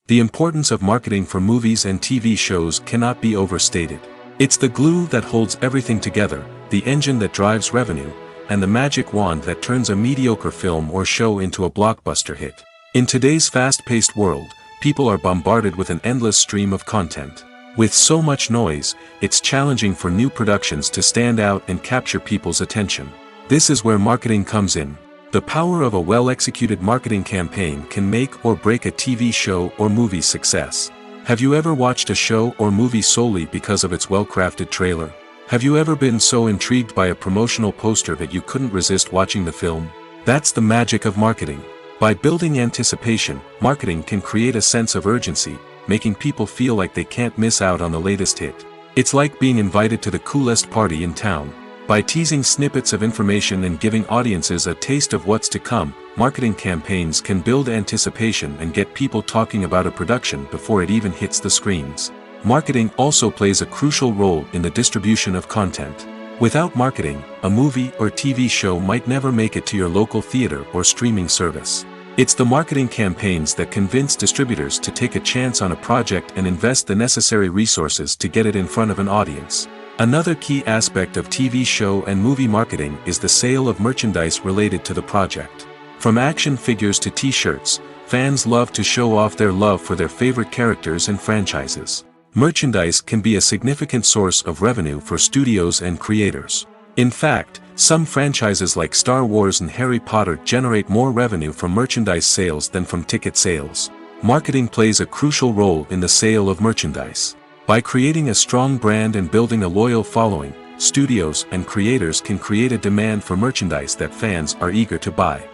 The importance of marketing for movies and TV shows cannot be overstated. It's the glue that holds everything together, the engine that drives revenue, and the magic wand that turns a mediocre film or show into a blockbuster hit. In today's fast-paced world, people are bombarded with an endless stream of content. With so much noise, it's challenging for new productions to stand out and capture people's attention. This is where marketing comes in. The power of a well-executed marketing campaign can make or break a TV show or movie's success. Have you ever watched a show or movie solely because of its well-crafted trailer? Have you ever been so intrigued by a promotional poster that you couldn't resist watching the film? That's the magic of marketing. By building anticipation, marketing can create a sense of urgency, making people feel like they can't miss out on the latest hit. It's like being invited to the coolest party in town. By teasing snippets of information and giving audiences a taste of what's to come, marketing campaigns can build anticipation and get people talking about a production before it even hits the screens. Marketing also plays a crucial role in the distribution of content. Without marketing, a movie or TV show might never make it to your local theater or streaming service. It's the marketing campaigns that convince distributors to take a chance on a project and invest the necessary resources to get it in front of an audience. Another key aspect of TV show and movie marketing is the sale of merchandise related to the project. From action figures to t-shirts, fans love to show off their love for their favorite characters and franchises. Merchandise can be a significant source of revenue for studios and creators. In fact, some franchises like Star Wars and Harry Potter generate more revenue from merchandise sales than from ticket sales. Marketing plays a crucial role in the sale of merchandise. By creating a strong brand and building a loyal following, studios and creators can create a demand for merchandise that fans are eager to buy.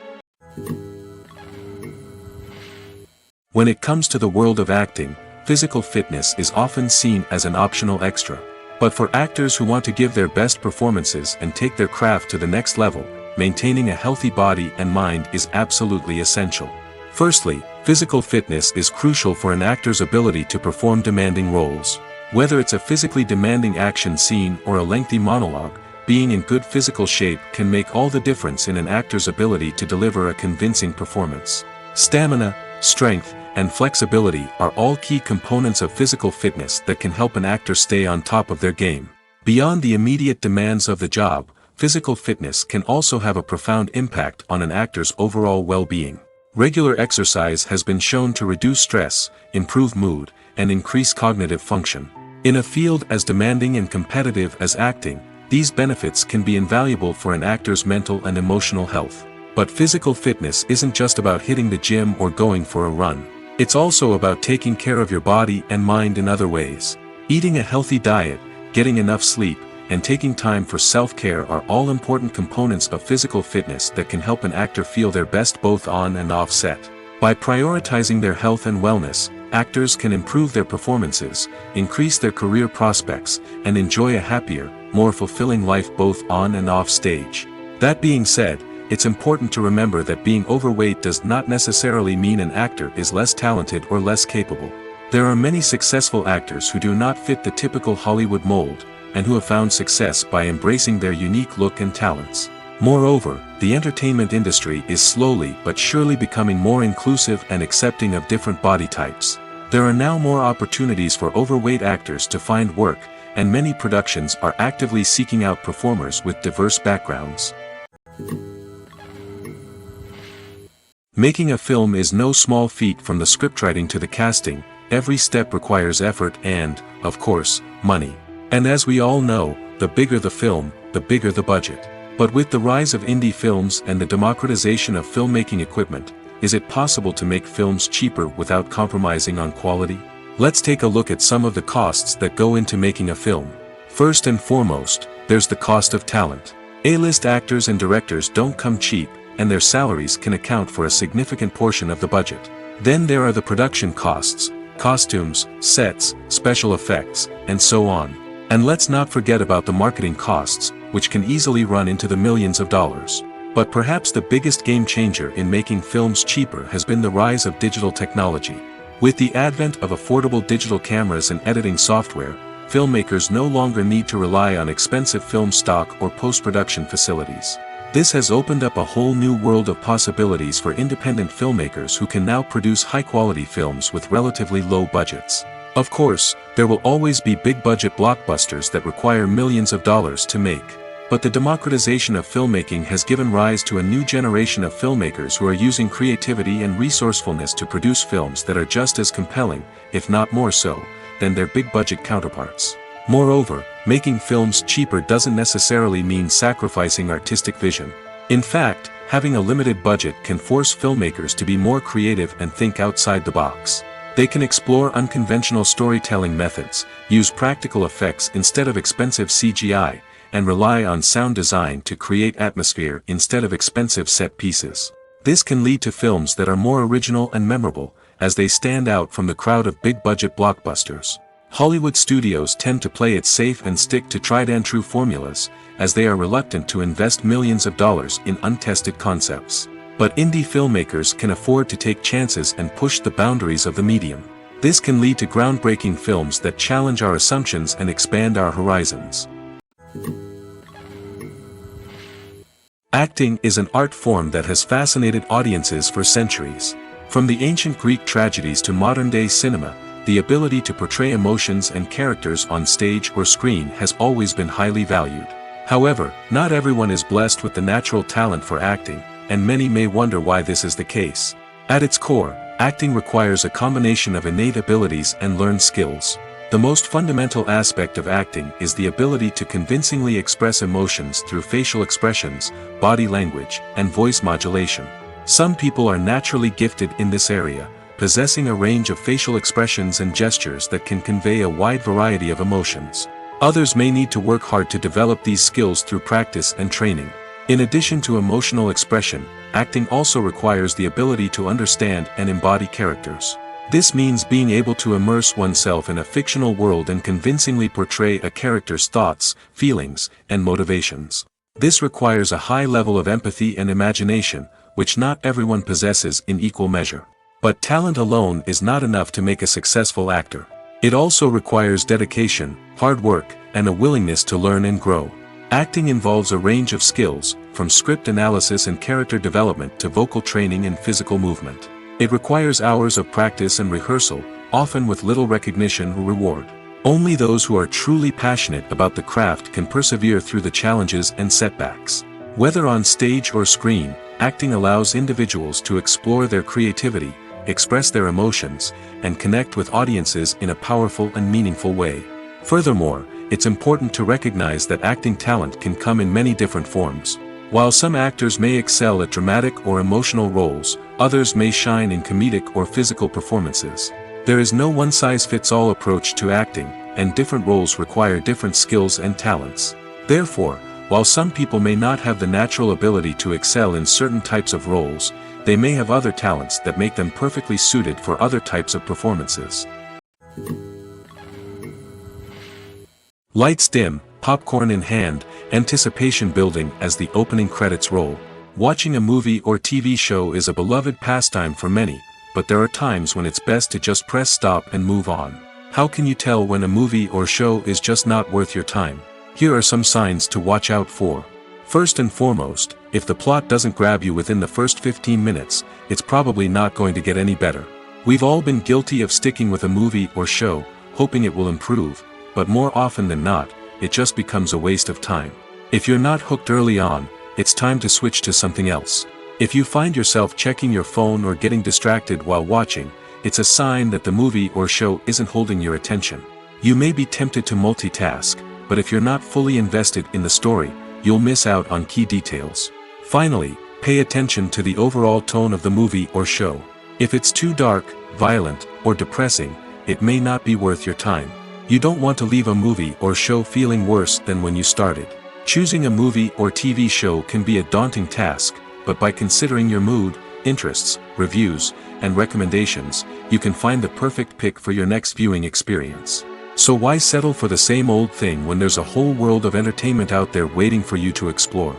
When it comes to the world of acting, physical fitness is often seen as an optional extra. But for actors who want to give their best performances and take their craft to the next level, maintaining a healthy body and mind is absolutely essential. Firstly, physical fitness is crucial for an actor's ability to perform demanding roles. Whether it's a physically demanding action scene or a lengthy monologue, being in good physical shape can make all the difference in an actor's ability to deliver a convincing performance. Stamina, strength, and flexibility are all key components of physical fitness that can help an actor stay on top of their game. Beyond the immediate demands of the job, physical fitness can also have a profound impact on an actor's overall well-being. Regular exercise has been shown to reduce stress, improve mood, and increase cognitive function. In a field as demanding and competitive as acting, these benefits can be invaluable for an actor's mental and emotional health. But physical fitness isn't just about hitting the gym or going for a run. It's also about taking care of your body and mind in other ways. Eating a healthy diet, getting enough sleep, and taking time for self-care are all important components of physical fitness that can help an actor feel their best both on and off set. By prioritizing their health and wellness, actors can improve their performances, increase their career prospects, and enjoy a happier, more fulfilling life both on and off stage. That being said, it's important to remember that being overweight does not necessarily mean an actor is less talented or less capable. There are many successful actors who do not fit the typical Hollywood mold, and who have found success by embracing their unique look and talents. Moreover, the entertainment industry is slowly but surely becoming more inclusive and accepting of different body types. There are now more opportunities for overweight actors to find work, and many productions are actively seeking out performers with diverse backgrounds. Making a film is no small feat. From the scriptwriting to the casting, every step requires effort and, of course, money. And as we all know, the bigger the film, the bigger the budget. But with the rise of indie films and the democratization of filmmaking equipment, is it possible to make films cheaper without compromising on quality? Let's take a look at some of the costs that go into making a film. First and foremost, there's the cost of talent. A-list actors and directors don't come cheap, and their salaries can account for a significant portion of the budget. Then there are the production costs, costumes, sets, special effects, and so on. And let's not forget about the marketing costs, which can easily run into the millions of dollars. But perhaps the biggest game changer in making films cheaper has been the rise of digital technology. With the advent of affordable digital cameras and editing software, filmmakers no longer need to rely on expensive film stock or post-production facilities. This has opened up a whole new world of possibilities for independent filmmakers who can now produce high-quality films with relatively low budgets. Of course, there will always be big-budget blockbusters that require millions of dollars to make. But the democratization of filmmaking has given rise to a new generation of filmmakers who are using creativity and resourcefulness to produce films that are just as compelling, if not more so, than their big-budget counterparts. Moreover, making films cheaper doesn't necessarily mean sacrificing artistic vision. In fact, having a limited budget can force filmmakers to be more creative and think outside the box. They can explore unconventional storytelling methods, use practical effects instead of expensive CGI, and rely on sound design to create atmosphere instead of expensive set pieces. This can lead to films that are more original and memorable, as they stand out from the crowd of big-budget blockbusters. Hollywood studios tend to play it safe and stick to tried-and-true formulas, as they are reluctant to invest millions of dollars in untested concepts. But indie filmmakers can afford to take chances and push the boundaries of the medium. This can lead to groundbreaking films that challenge our assumptions and expand our horizons. Acting is an art form that has fascinated audiences for centuries. From the ancient Greek tragedies to modern-day cinema, the ability to portray emotions and characters on stage or screen has always been highly valued. However, not everyone is blessed with the natural talent for acting, and many may wonder why this is the case. At its core, acting requires a combination of innate abilities and learned skills. The most fundamental aspect of acting is the ability to convincingly express emotions through facial expressions, body language, and voice modulation. Some people are naturally gifted in this area, possessing a range of facial expressions and gestures that can convey a wide variety of emotions. Others may need to work hard to develop these skills through practice and training. In addition to emotional expression, acting also requires the ability to understand and embody characters. This means being able to immerse oneself in a fictional world and convincingly portray a character's thoughts, feelings, and motivations. This requires a high level of empathy and imagination, which not everyone possesses in equal measure. But talent alone is not enough to make a successful actor. It also requires dedication, hard work, and a willingness to learn and grow. Acting involves a range of skills, from script analysis and character development to vocal training and physical movement. It requires hours of practice and rehearsal, often with little recognition or reward. Only those who are truly passionate about the craft can persevere through the challenges and setbacks. Whether on stage or screen, acting allows individuals to explore their creativity, express their emotions, and connect with audiences in a powerful and meaningful way. Furthermore, it's important to recognize that acting talent can come in many different forms. While some actors may excel at dramatic or emotional roles, others may shine in comedic or physical performances. There is no one-size-fits-all approach to acting, and different roles require different skills and talents. Therefore, while some people may not have the natural ability to excel in certain types of roles, they may have other talents that make them perfectly suited for other types of performances. Lights dim, popcorn in hand, anticipation building as the opening credits roll. Watching a movie or TV show is a beloved pastime for many, but there are times when it's best to just press stop and move on. How can you tell when a movie or show is just not worth your time? Here are some signs to watch out for. First and foremost, if the plot doesn't grab you within the first 15 minutes, it's probably not going to get any better. We've all been guilty of sticking with a movie or show, hoping it will improve, but more often than not, it just becomes a waste of time. If you're not hooked early on, it's time to switch to something else. If you find yourself checking your phone or getting distracted while watching, it's a sign that the movie or show isn't holding your attention. You may be tempted to multitask, but if you're not fully invested in the story, you'll miss out on key details. Finally, pay attention to the overall tone of the movie or show. If it's too dark, violent, or depressing, it may not be worth your time. You don't want to leave a movie or show feeling worse than when you started. Choosing a movie or TV show can be a daunting task, but by considering your mood, interests, reviews, and recommendations, you can find the perfect pick for your next viewing experience. So why settle for the same old thing when there's a whole world of entertainment out there waiting for you to explore?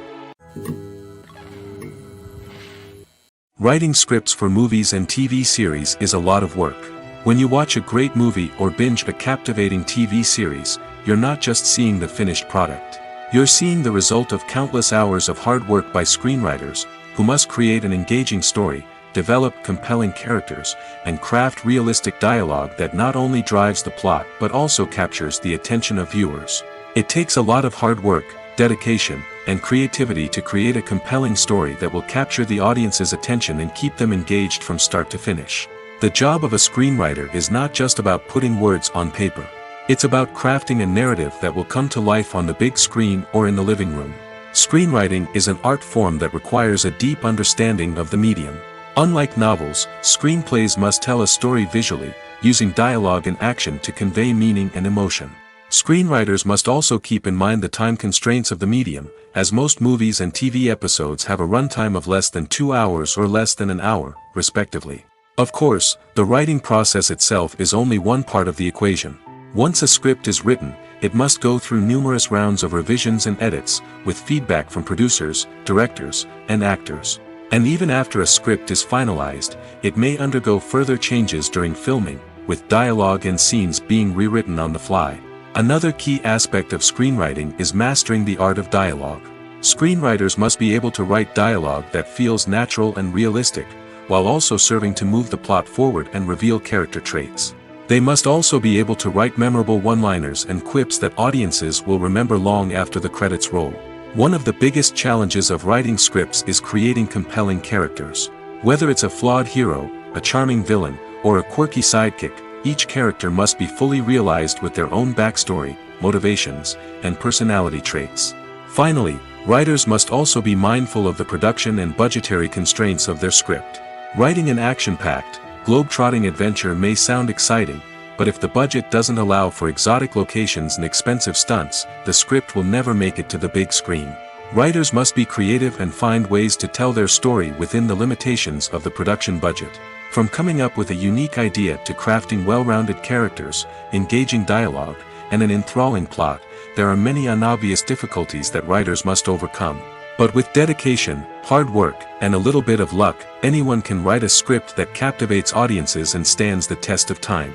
Writing scripts for movies and TV series is a lot of work. When you watch a great movie or binge a captivating TV series, you're not just seeing the finished product. You're seeing the result of countless hours of hard work by screenwriters, who must create an engaging story, develop compelling characters, and craft realistic dialogue that not only drives the plot but also captures the attention of viewers. It takes a lot of hard work, dedication, and creativity to create a compelling story that will capture the audience's attention and keep them engaged from start to finish. The job of a screenwriter is not just about putting words on paper. It's about crafting a narrative that will come to life on the big screen or in the living room. Screenwriting is an art form that requires a deep understanding of the medium. Unlike novels, screenplays must tell a story visually, using dialogue and action to convey meaning and emotion. Screenwriters must also keep in mind the time constraints of the medium, as most movies and TV episodes have a runtime of less than 2 hours or less than an hour, respectively. Of course, the writing process itself is only one part of the equation. Once a script is written, it must go through numerous rounds of revisions and edits, with feedback from producers, directors, and actors. And even after a script is finalized, it may undergo further changes during filming, with dialogue and scenes being rewritten on the fly. Another key aspect of screenwriting is mastering the art of dialogue. Screenwriters must be able to write dialogue that feels natural and realistic, while also serving to move the plot forward and reveal character traits. They must also be able to write memorable one-liners and quips that audiences will remember long after the credits roll. One of the biggest challenges of writing scripts is creating compelling characters. Whether it's a flawed hero, a charming villain, or a quirky sidekick, each character must be fully realized with their own backstory, motivations, and personality traits. Finally, writers must also be mindful of the production and budgetary constraints of their script. Writing an action-packed, globe-trotting adventure may sound exciting, but if the budget doesn't allow for exotic locations and expensive stunts, the script will never make it to the big screen. Writers must be creative and find ways to tell their story within the limitations of the production budget. From coming up with a unique idea to crafting well-rounded characters, engaging dialogue, and an enthralling plot, there are many unobvious difficulties that writers must overcome. But with dedication, hard work, and a little bit of luck, anyone can write a script that captivates audiences and stands the test of time.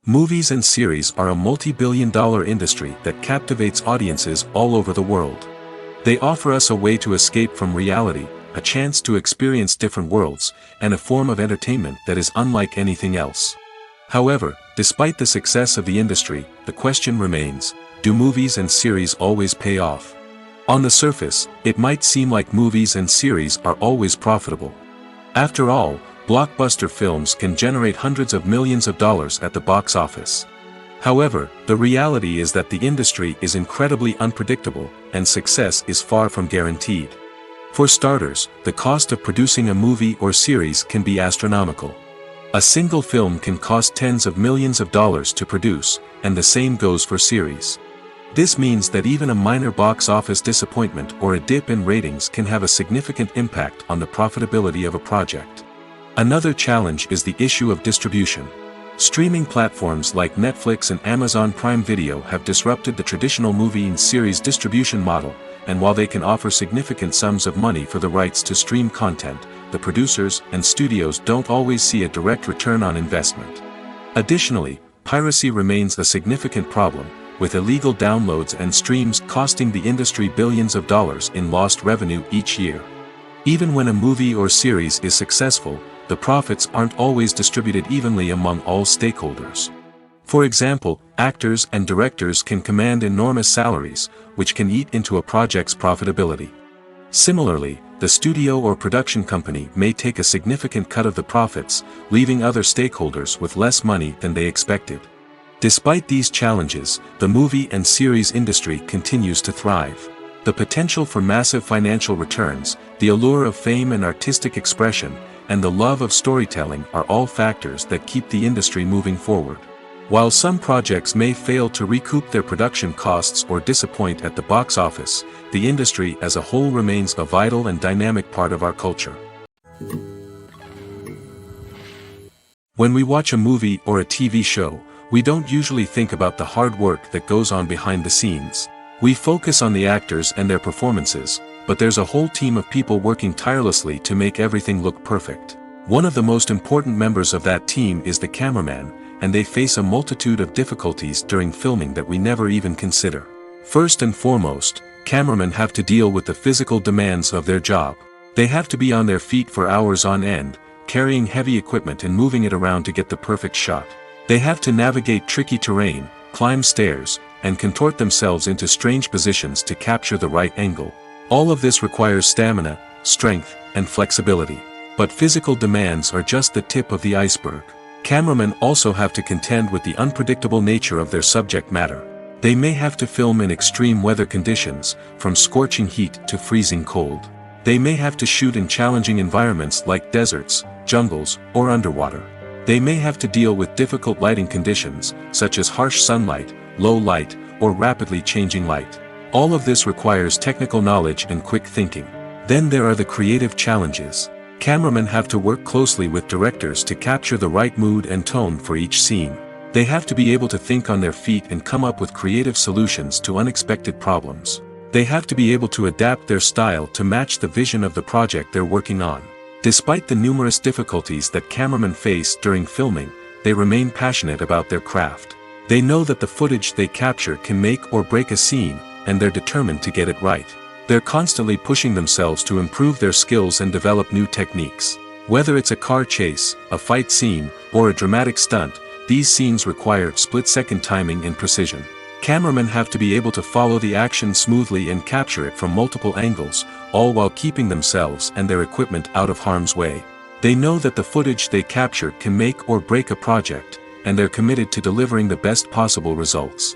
Movies and series are a multi-billion-dollar industry that captivates audiences all over the world. They offer us a way to escape from reality, a chance to experience different worlds, and a form of entertainment that is unlike anything else. However, despite the success of the industry, the question remains, do movies and series always pay off? On the surface, it might seem like movies and series are always profitable. After all, blockbuster films can generate hundreds of millions of dollars at the box office. However, the reality is that the industry is incredibly unpredictable, and success is far from guaranteed. For starters, the cost of producing a movie or series can be astronomical. A single film can cost tens of millions of dollars to produce, and the same goes for series. This means that even a minor box office disappointment or a dip in ratings can have a significant impact on the profitability of a project. Another challenge is the issue of distribution. Streaming platforms like Netflix and Amazon Prime Video have disrupted the traditional movie and series distribution model, and while they can offer significant sums of money for the rights to stream content, the producers and studios don't always see a direct return on investment. Additionally, piracy remains a significant problem, with illegal downloads and streams costing the industry billions of dollars in lost revenue each year. Even when a movie or series is successful, the profits aren't always distributed evenly among all stakeholders. For example, actors and directors can command enormous salaries, which can eat into a project's profitability. Similarly, the studio or production company may take a significant cut of the profits, leaving other stakeholders with less money than they expected. Despite these challenges, the movie and series industry continues to thrive. The potential for massive financial returns, the allure of fame and artistic expression, and the love of storytelling are all factors that keep the industry moving forward. While some projects may fail to recoup their production costs or disappoint at the box office, the industry as a whole remains a vital and dynamic part of our culture. When we watch a movie or a TV show, we don't usually think about the hard work that goes on behind the scenes. We focus on the actors and their performances, but there's a whole team of people working tirelessly to make everything look perfect. One of the most important members of that team is the cameraman, and they face a multitude of difficulties during filming that we never even consider. First and foremost, cameramen have to deal with the physical demands of their job. They have to be on their feet for hours on end, carrying heavy equipment and moving it around to get the perfect shot. They have to navigate tricky terrain, climb stairs, and contort themselves into strange positions to capture the right angle. All of this requires stamina, strength, and flexibility. But physical demands are just the tip of the iceberg. Cameramen also have to contend with the unpredictable nature of their subject matter. They may have to film in extreme weather conditions, from scorching heat to freezing cold. They may have to shoot in challenging environments like deserts, jungles, or underwater. They may have to deal with difficult lighting conditions, such as harsh sunlight, low light, or rapidly changing light. All of this requires technical knowledge and quick thinking. Then there are the creative challenges. Cameramen have to work closely with directors to capture the right mood and tone for each scene. They have to be able to think on their feet and come up with creative solutions to unexpected problems. They have to be able to adapt their style to match the vision of the project they're working on. Despite the numerous difficulties that cameramen face during filming, they remain passionate about their craft. They know that the footage they capture can make or break a scene, and they're determined to get it right. They're constantly pushing themselves to improve their skills and develop new techniques. Whether it's a car chase, a fight scene, or a dramatic stunt, these scenes require split-second timing and precision. Cameramen have to be able to follow the action smoothly and capture it from multiple angles, all while keeping themselves and their equipment out of harm's way. They know that the footage they capture can make or break a project, and they're committed to delivering the best possible results.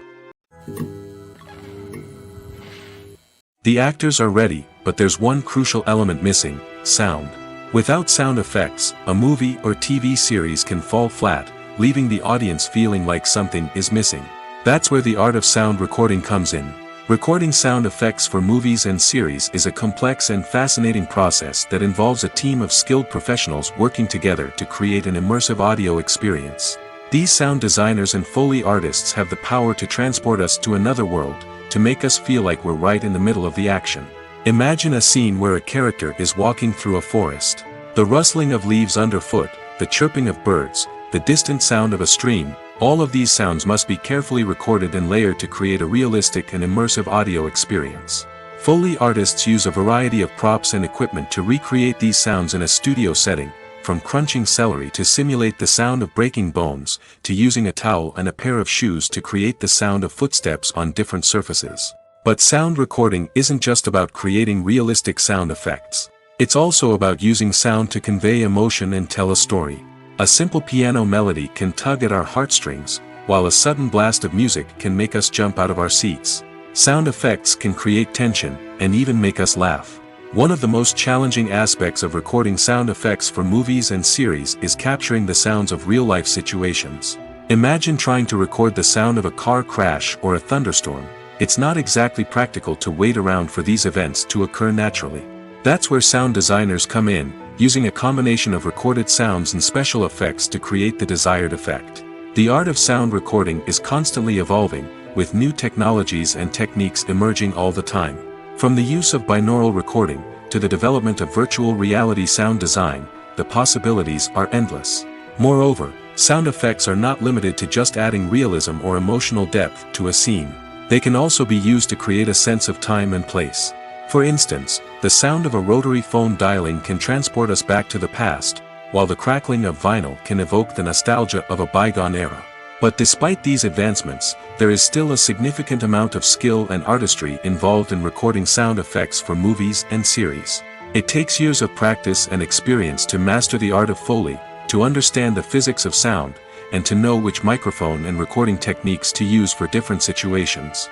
The actors are ready, but there's one crucial element missing: sound. Without sound effects, a movie or TV series can fall flat, leaving the audience feeling like something is missing. That's where the art of sound recording comes in. Recording sound effects for movies and series is a complex and fascinating process that involves a team of skilled professionals working together to create an immersive audio experience. These sound designers and Foley artists have the power to transport us to another world, to make us feel like we're right in the middle of the action. Imagine a scene where a character is walking through a forest. The rustling of leaves underfoot, the chirping of birds, the distant sound of a stream, all of these sounds must be carefully recorded and layered to create a realistic and immersive audio experience. Foley artists use a variety of props and equipment to recreate these sounds in a studio setting, from crunching celery to simulate the sound of breaking bones, to using a towel and a pair of shoes to create the sound of footsteps on different surfaces. But sound recording isn't just about creating realistic sound effects. It's also about using sound to convey emotion and tell a story. A simple piano melody can tug at our heartstrings, while a sudden blast of music can make us jump out of our seats. Sound effects can create tension, and even make us laugh. One of the most challenging aspects of recording sound effects for movies and series is capturing the sounds of real-life situations. Imagine trying to record the sound of a car crash or a thunderstorm. It's not exactly practical to wait around for these events to occur naturally. That's where sound designers come in, using a combination of recorded sounds and special effects to create the desired effect. The art of sound recording is constantly evolving, with new technologies and techniques emerging all the time. From the use of binaural recording, to the development of virtual reality sound design, the possibilities are endless. Moreover, sound effects are not limited to just adding realism or emotional depth to a scene. They can also be used to create a sense of time and place. For instance, the sound of a rotary phone dialing can transport us back to the past, while the crackling of vinyl can evoke the nostalgia of a bygone era. But despite these advancements, there is still a significant amount of skill and artistry involved in recording sound effects for movies and series. It takes years of practice and experience to master the art of Foley, to understand the physics of sound, and to know which microphone and recording techniques to use for different situations.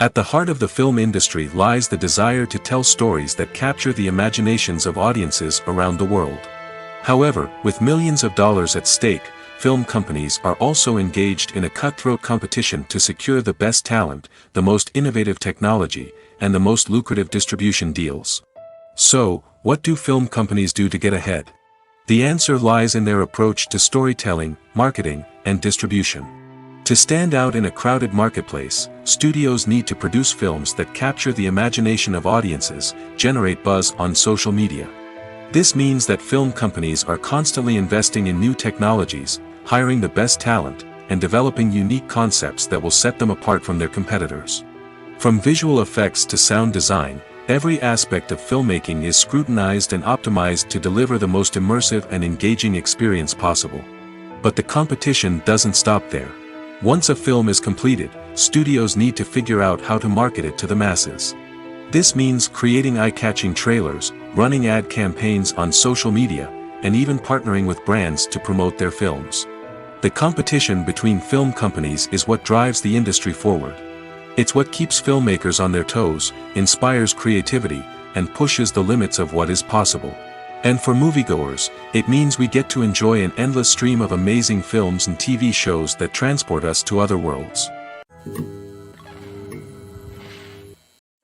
At the heart of the film industry lies the desire to tell stories that capture the imaginations of audiences around the world. However, with millions of dollars at stake, film companies are also engaged in a cutthroat competition to secure the best talent, the most innovative technology, and the most lucrative distribution deals. So, what do film companies do to get ahead? The answer lies in their approach to storytelling, marketing, and distribution. To stand out in a crowded marketplace, studios need to produce films that capture the imagination of audiences, generate buzz on social media. This means that film companies are constantly investing in new technologies, hiring the best talent, and developing unique concepts that will set them apart from their competitors. From visual effects to sound design, every aspect of filmmaking is scrutinized and optimized to deliver the most immersive and engaging experience possible. But the competition doesn't stop there. Once a film is completed, studios need to figure out how to market it to the masses. This means creating eye-catching trailers, running ad campaigns on social media, and even partnering with brands to promote their films. The competition between film companies is what drives the industry forward. It's what keeps filmmakers on their toes, inspires creativity, and pushes the limits of what is possible. And for moviegoers, it means we get to enjoy an endless stream of amazing films and TV shows that transport us to other worlds.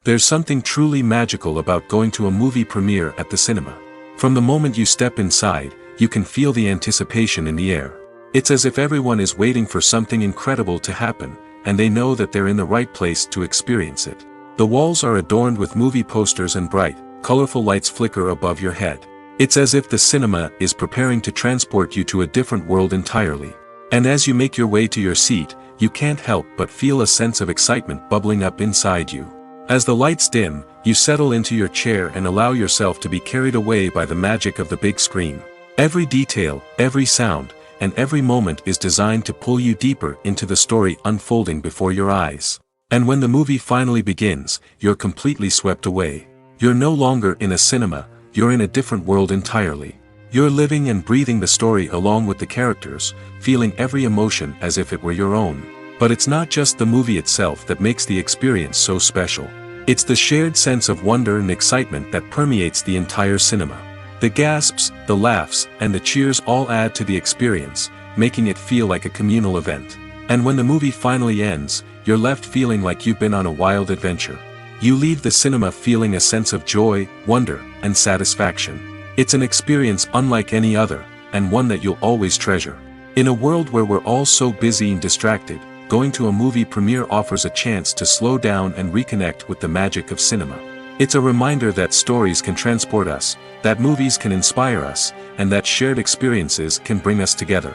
There's something truly magical about going to a movie premiere at the cinema. From the moment you step inside, you can feel the anticipation in the air. It's as if everyone is waiting for something incredible to happen, and they know that they're in the right place to experience it. The walls are adorned with movie posters and bright, colorful lights flicker above your head. It's as if the cinema is preparing to transport you to a different world entirely. And as you make your way to your seat, you can't help but feel a sense of excitement bubbling up inside you. As the lights dim, you settle into your chair and allow yourself to be carried away by the magic of the big screen. Every detail, every sound, and every moment is designed to pull you deeper into the story unfolding before your eyes. And when the movie finally begins, you're completely swept away. You're no longer in a cinema, you're in a different world entirely. You're living and breathing the story along with the characters, feeling every emotion as if it were your own. But it's not just the movie itself that makes the experience so special. It's the shared sense of wonder and excitement that permeates the entire cinema. The gasps, the laughs, and the cheers all add to the experience, making it feel like a communal event. And when the movie finally ends, you're left feeling like you've been on a wild adventure. You leave the cinema feeling a sense of joy, wonder, and satisfaction. It's an experience unlike any other, and one that you'll always treasure. In a world where we're all so busy and distracted, going to a movie premiere offers a chance to slow down and reconnect with the magic of cinema. It's a reminder that stories can transport us, that movies can inspire us, and that shared experiences can bring us together.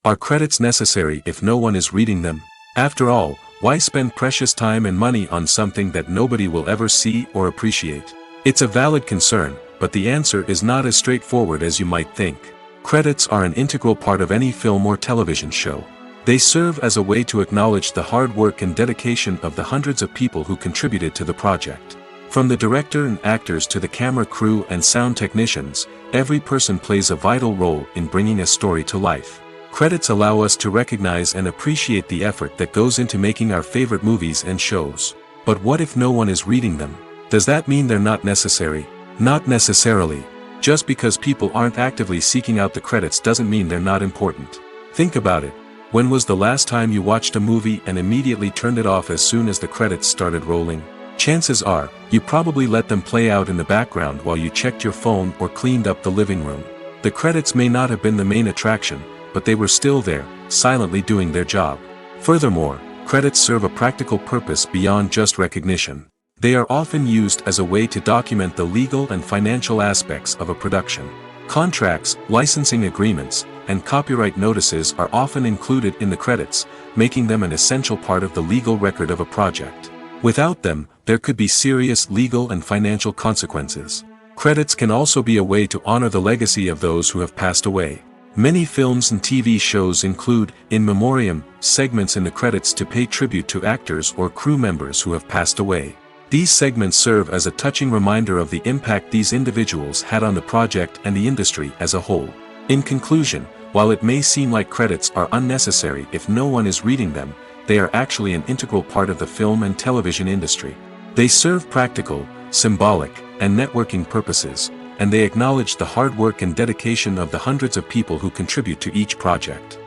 Are credits necessary if no one is reading them? After all, why spend precious time and money on something that nobody will ever see or appreciate? It's a valid concern, but the answer is not as straightforward as you might think. Credits are an integral part of any film or television show. They serve as a way to acknowledge the hard work and dedication of the hundreds of people who contributed to the project. From the director and actors to the camera crew and sound technicians, every person plays a vital role in bringing a story to life. Credits allow us to recognize and appreciate the effort that goes into making our favorite movies and shows. But what if no one is reading them? Does that mean they're not necessary? Not necessarily. Just because people aren't actively seeking out the credits doesn't mean they're not important. Think about it. When was the last time you watched a movie and immediately turned it off as soon as the credits started rolling? Chances are, you probably let them play out in the background while you checked your phone or cleaned up the living room. The credits may not have been the main attraction, but they were still there, silently doing their job. Furthermore, credits serve a practical purpose beyond just recognition. They are often used as a way to document the legal and financial aspects of a production. Contracts, licensing agreements, and copyright notices are often included in the credits, making them an essential part of the legal record of a project. Without them, there could be serious legal and financial consequences. Credits can also be a way to honor the legacy of those who have passed away. Many films and TV shows include, in memoriam, segments in the credits to pay tribute to actors or crew members who have passed away. These segments serve as a touching reminder of the impact these individuals had on the project and the industry as a whole. In conclusion, while it may seem like credits are unnecessary if no one is reading them, they are actually an integral part of the film and television industry. They serve practical, symbolic, and networking purposes, and they acknowledge the hard work and dedication of the hundreds of people who contribute to each project.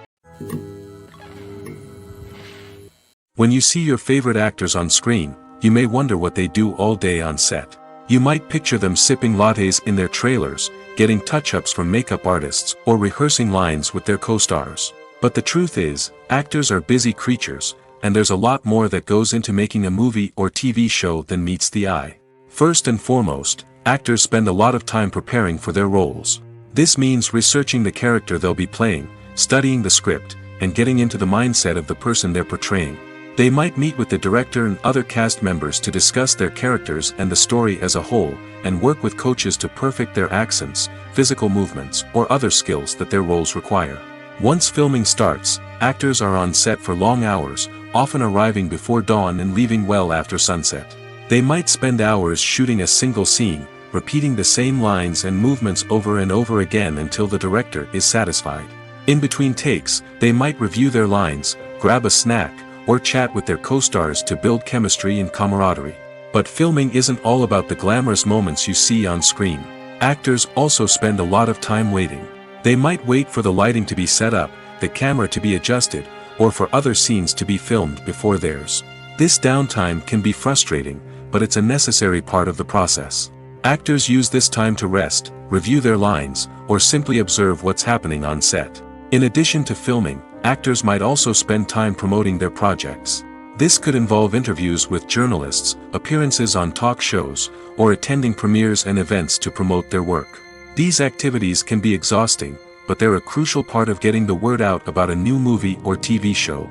When you see your favorite actors on screen, you may wonder what they do all day on set. You might picture them sipping lattes in their trailers, getting touch-ups from makeup artists, or rehearsing lines with their co-stars. But the truth is, actors are busy creatures, and there's a lot more that goes into making a movie or TV show than meets the eye. First and foremost, actors spend a lot of time preparing for their roles. This means researching the character they'll be playing, studying the script, and getting into the mindset of the person they're portraying. They might meet with the director and other cast members to discuss their characters and the story as a whole, and work with coaches to perfect their accents, physical movements, or other skills that their roles require. Once filming starts, actors are on set for long hours, often arriving before dawn and leaving well after sunset. They might spend hours shooting a single scene, repeating the same lines and movements over and over again until the director is satisfied. In between takes, they might review their lines, grab a snack, or chat with their co-stars to build chemistry and camaraderie. But filming isn't all about the glamorous moments you see on screen. Actors also spend a lot of time waiting. They might wait for the lighting to be set up, the camera to be adjusted, or for other scenes to be filmed before theirs. This downtime can be frustrating, but it's a necessary part of the process. Actors use this time to rest, review their lines, or simply observe what's happening on set. In addition to filming, actors might also spend time promoting their projects. This could involve interviews with journalists, appearances on talk shows, or attending premieres and events to promote their work. These activities can be exhausting, but they're a crucial part of getting the word out about a new movie or TV show.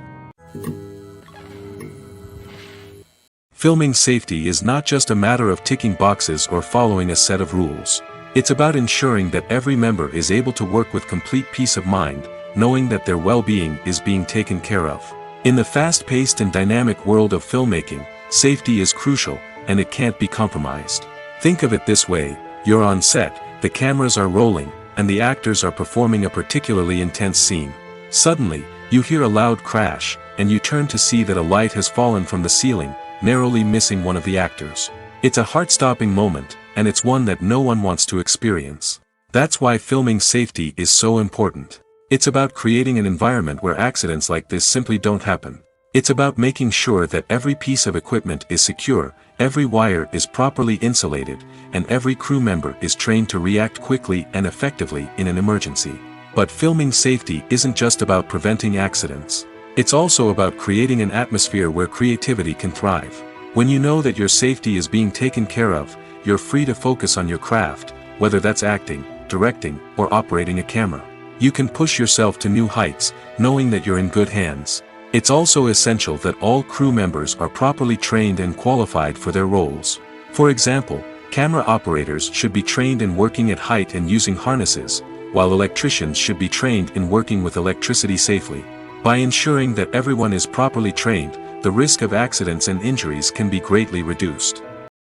Filming safety is not just a matter of ticking boxes or following a set of rules. It's about ensuring that every member is able to work with complete peace of mind, knowing that their well-being is being taken care of. In the fast-paced and dynamic world of filmmaking, safety is crucial, and it can't be compromised. Think of it this way: you're on set, the cameras are rolling, and the actors are performing a particularly intense scene. Suddenly, you hear a loud crash, and you turn to see that a light has fallen from the ceiling, narrowly missing one of the actors. It's a heart-stopping moment, and it's one that no one wants to experience. That's why filming safety is so important. It's about creating an environment where accidents like this simply don't happen. It's about making sure that every piece of equipment is secure, every wire is properly insulated, and every crew member is trained to react quickly and effectively in an emergency. But filming safety isn't just about preventing accidents. It's also about creating an atmosphere where creativity can thrive. When you know that your safety is being taken care of, you're free to focus on your craft, whether that's acting, directing, or operating a camera. You can push yourself to new heights, knowing that you're in good hands. It's also essential that all crew members are properly trained and qualified for their roles. For example, camera operators should be trained in working at height and using harnesses, while electricians should be trained in working with electricity safely. By ensuring that everyone is properly trained, the risk of accidents and injuries can be greatly reduced.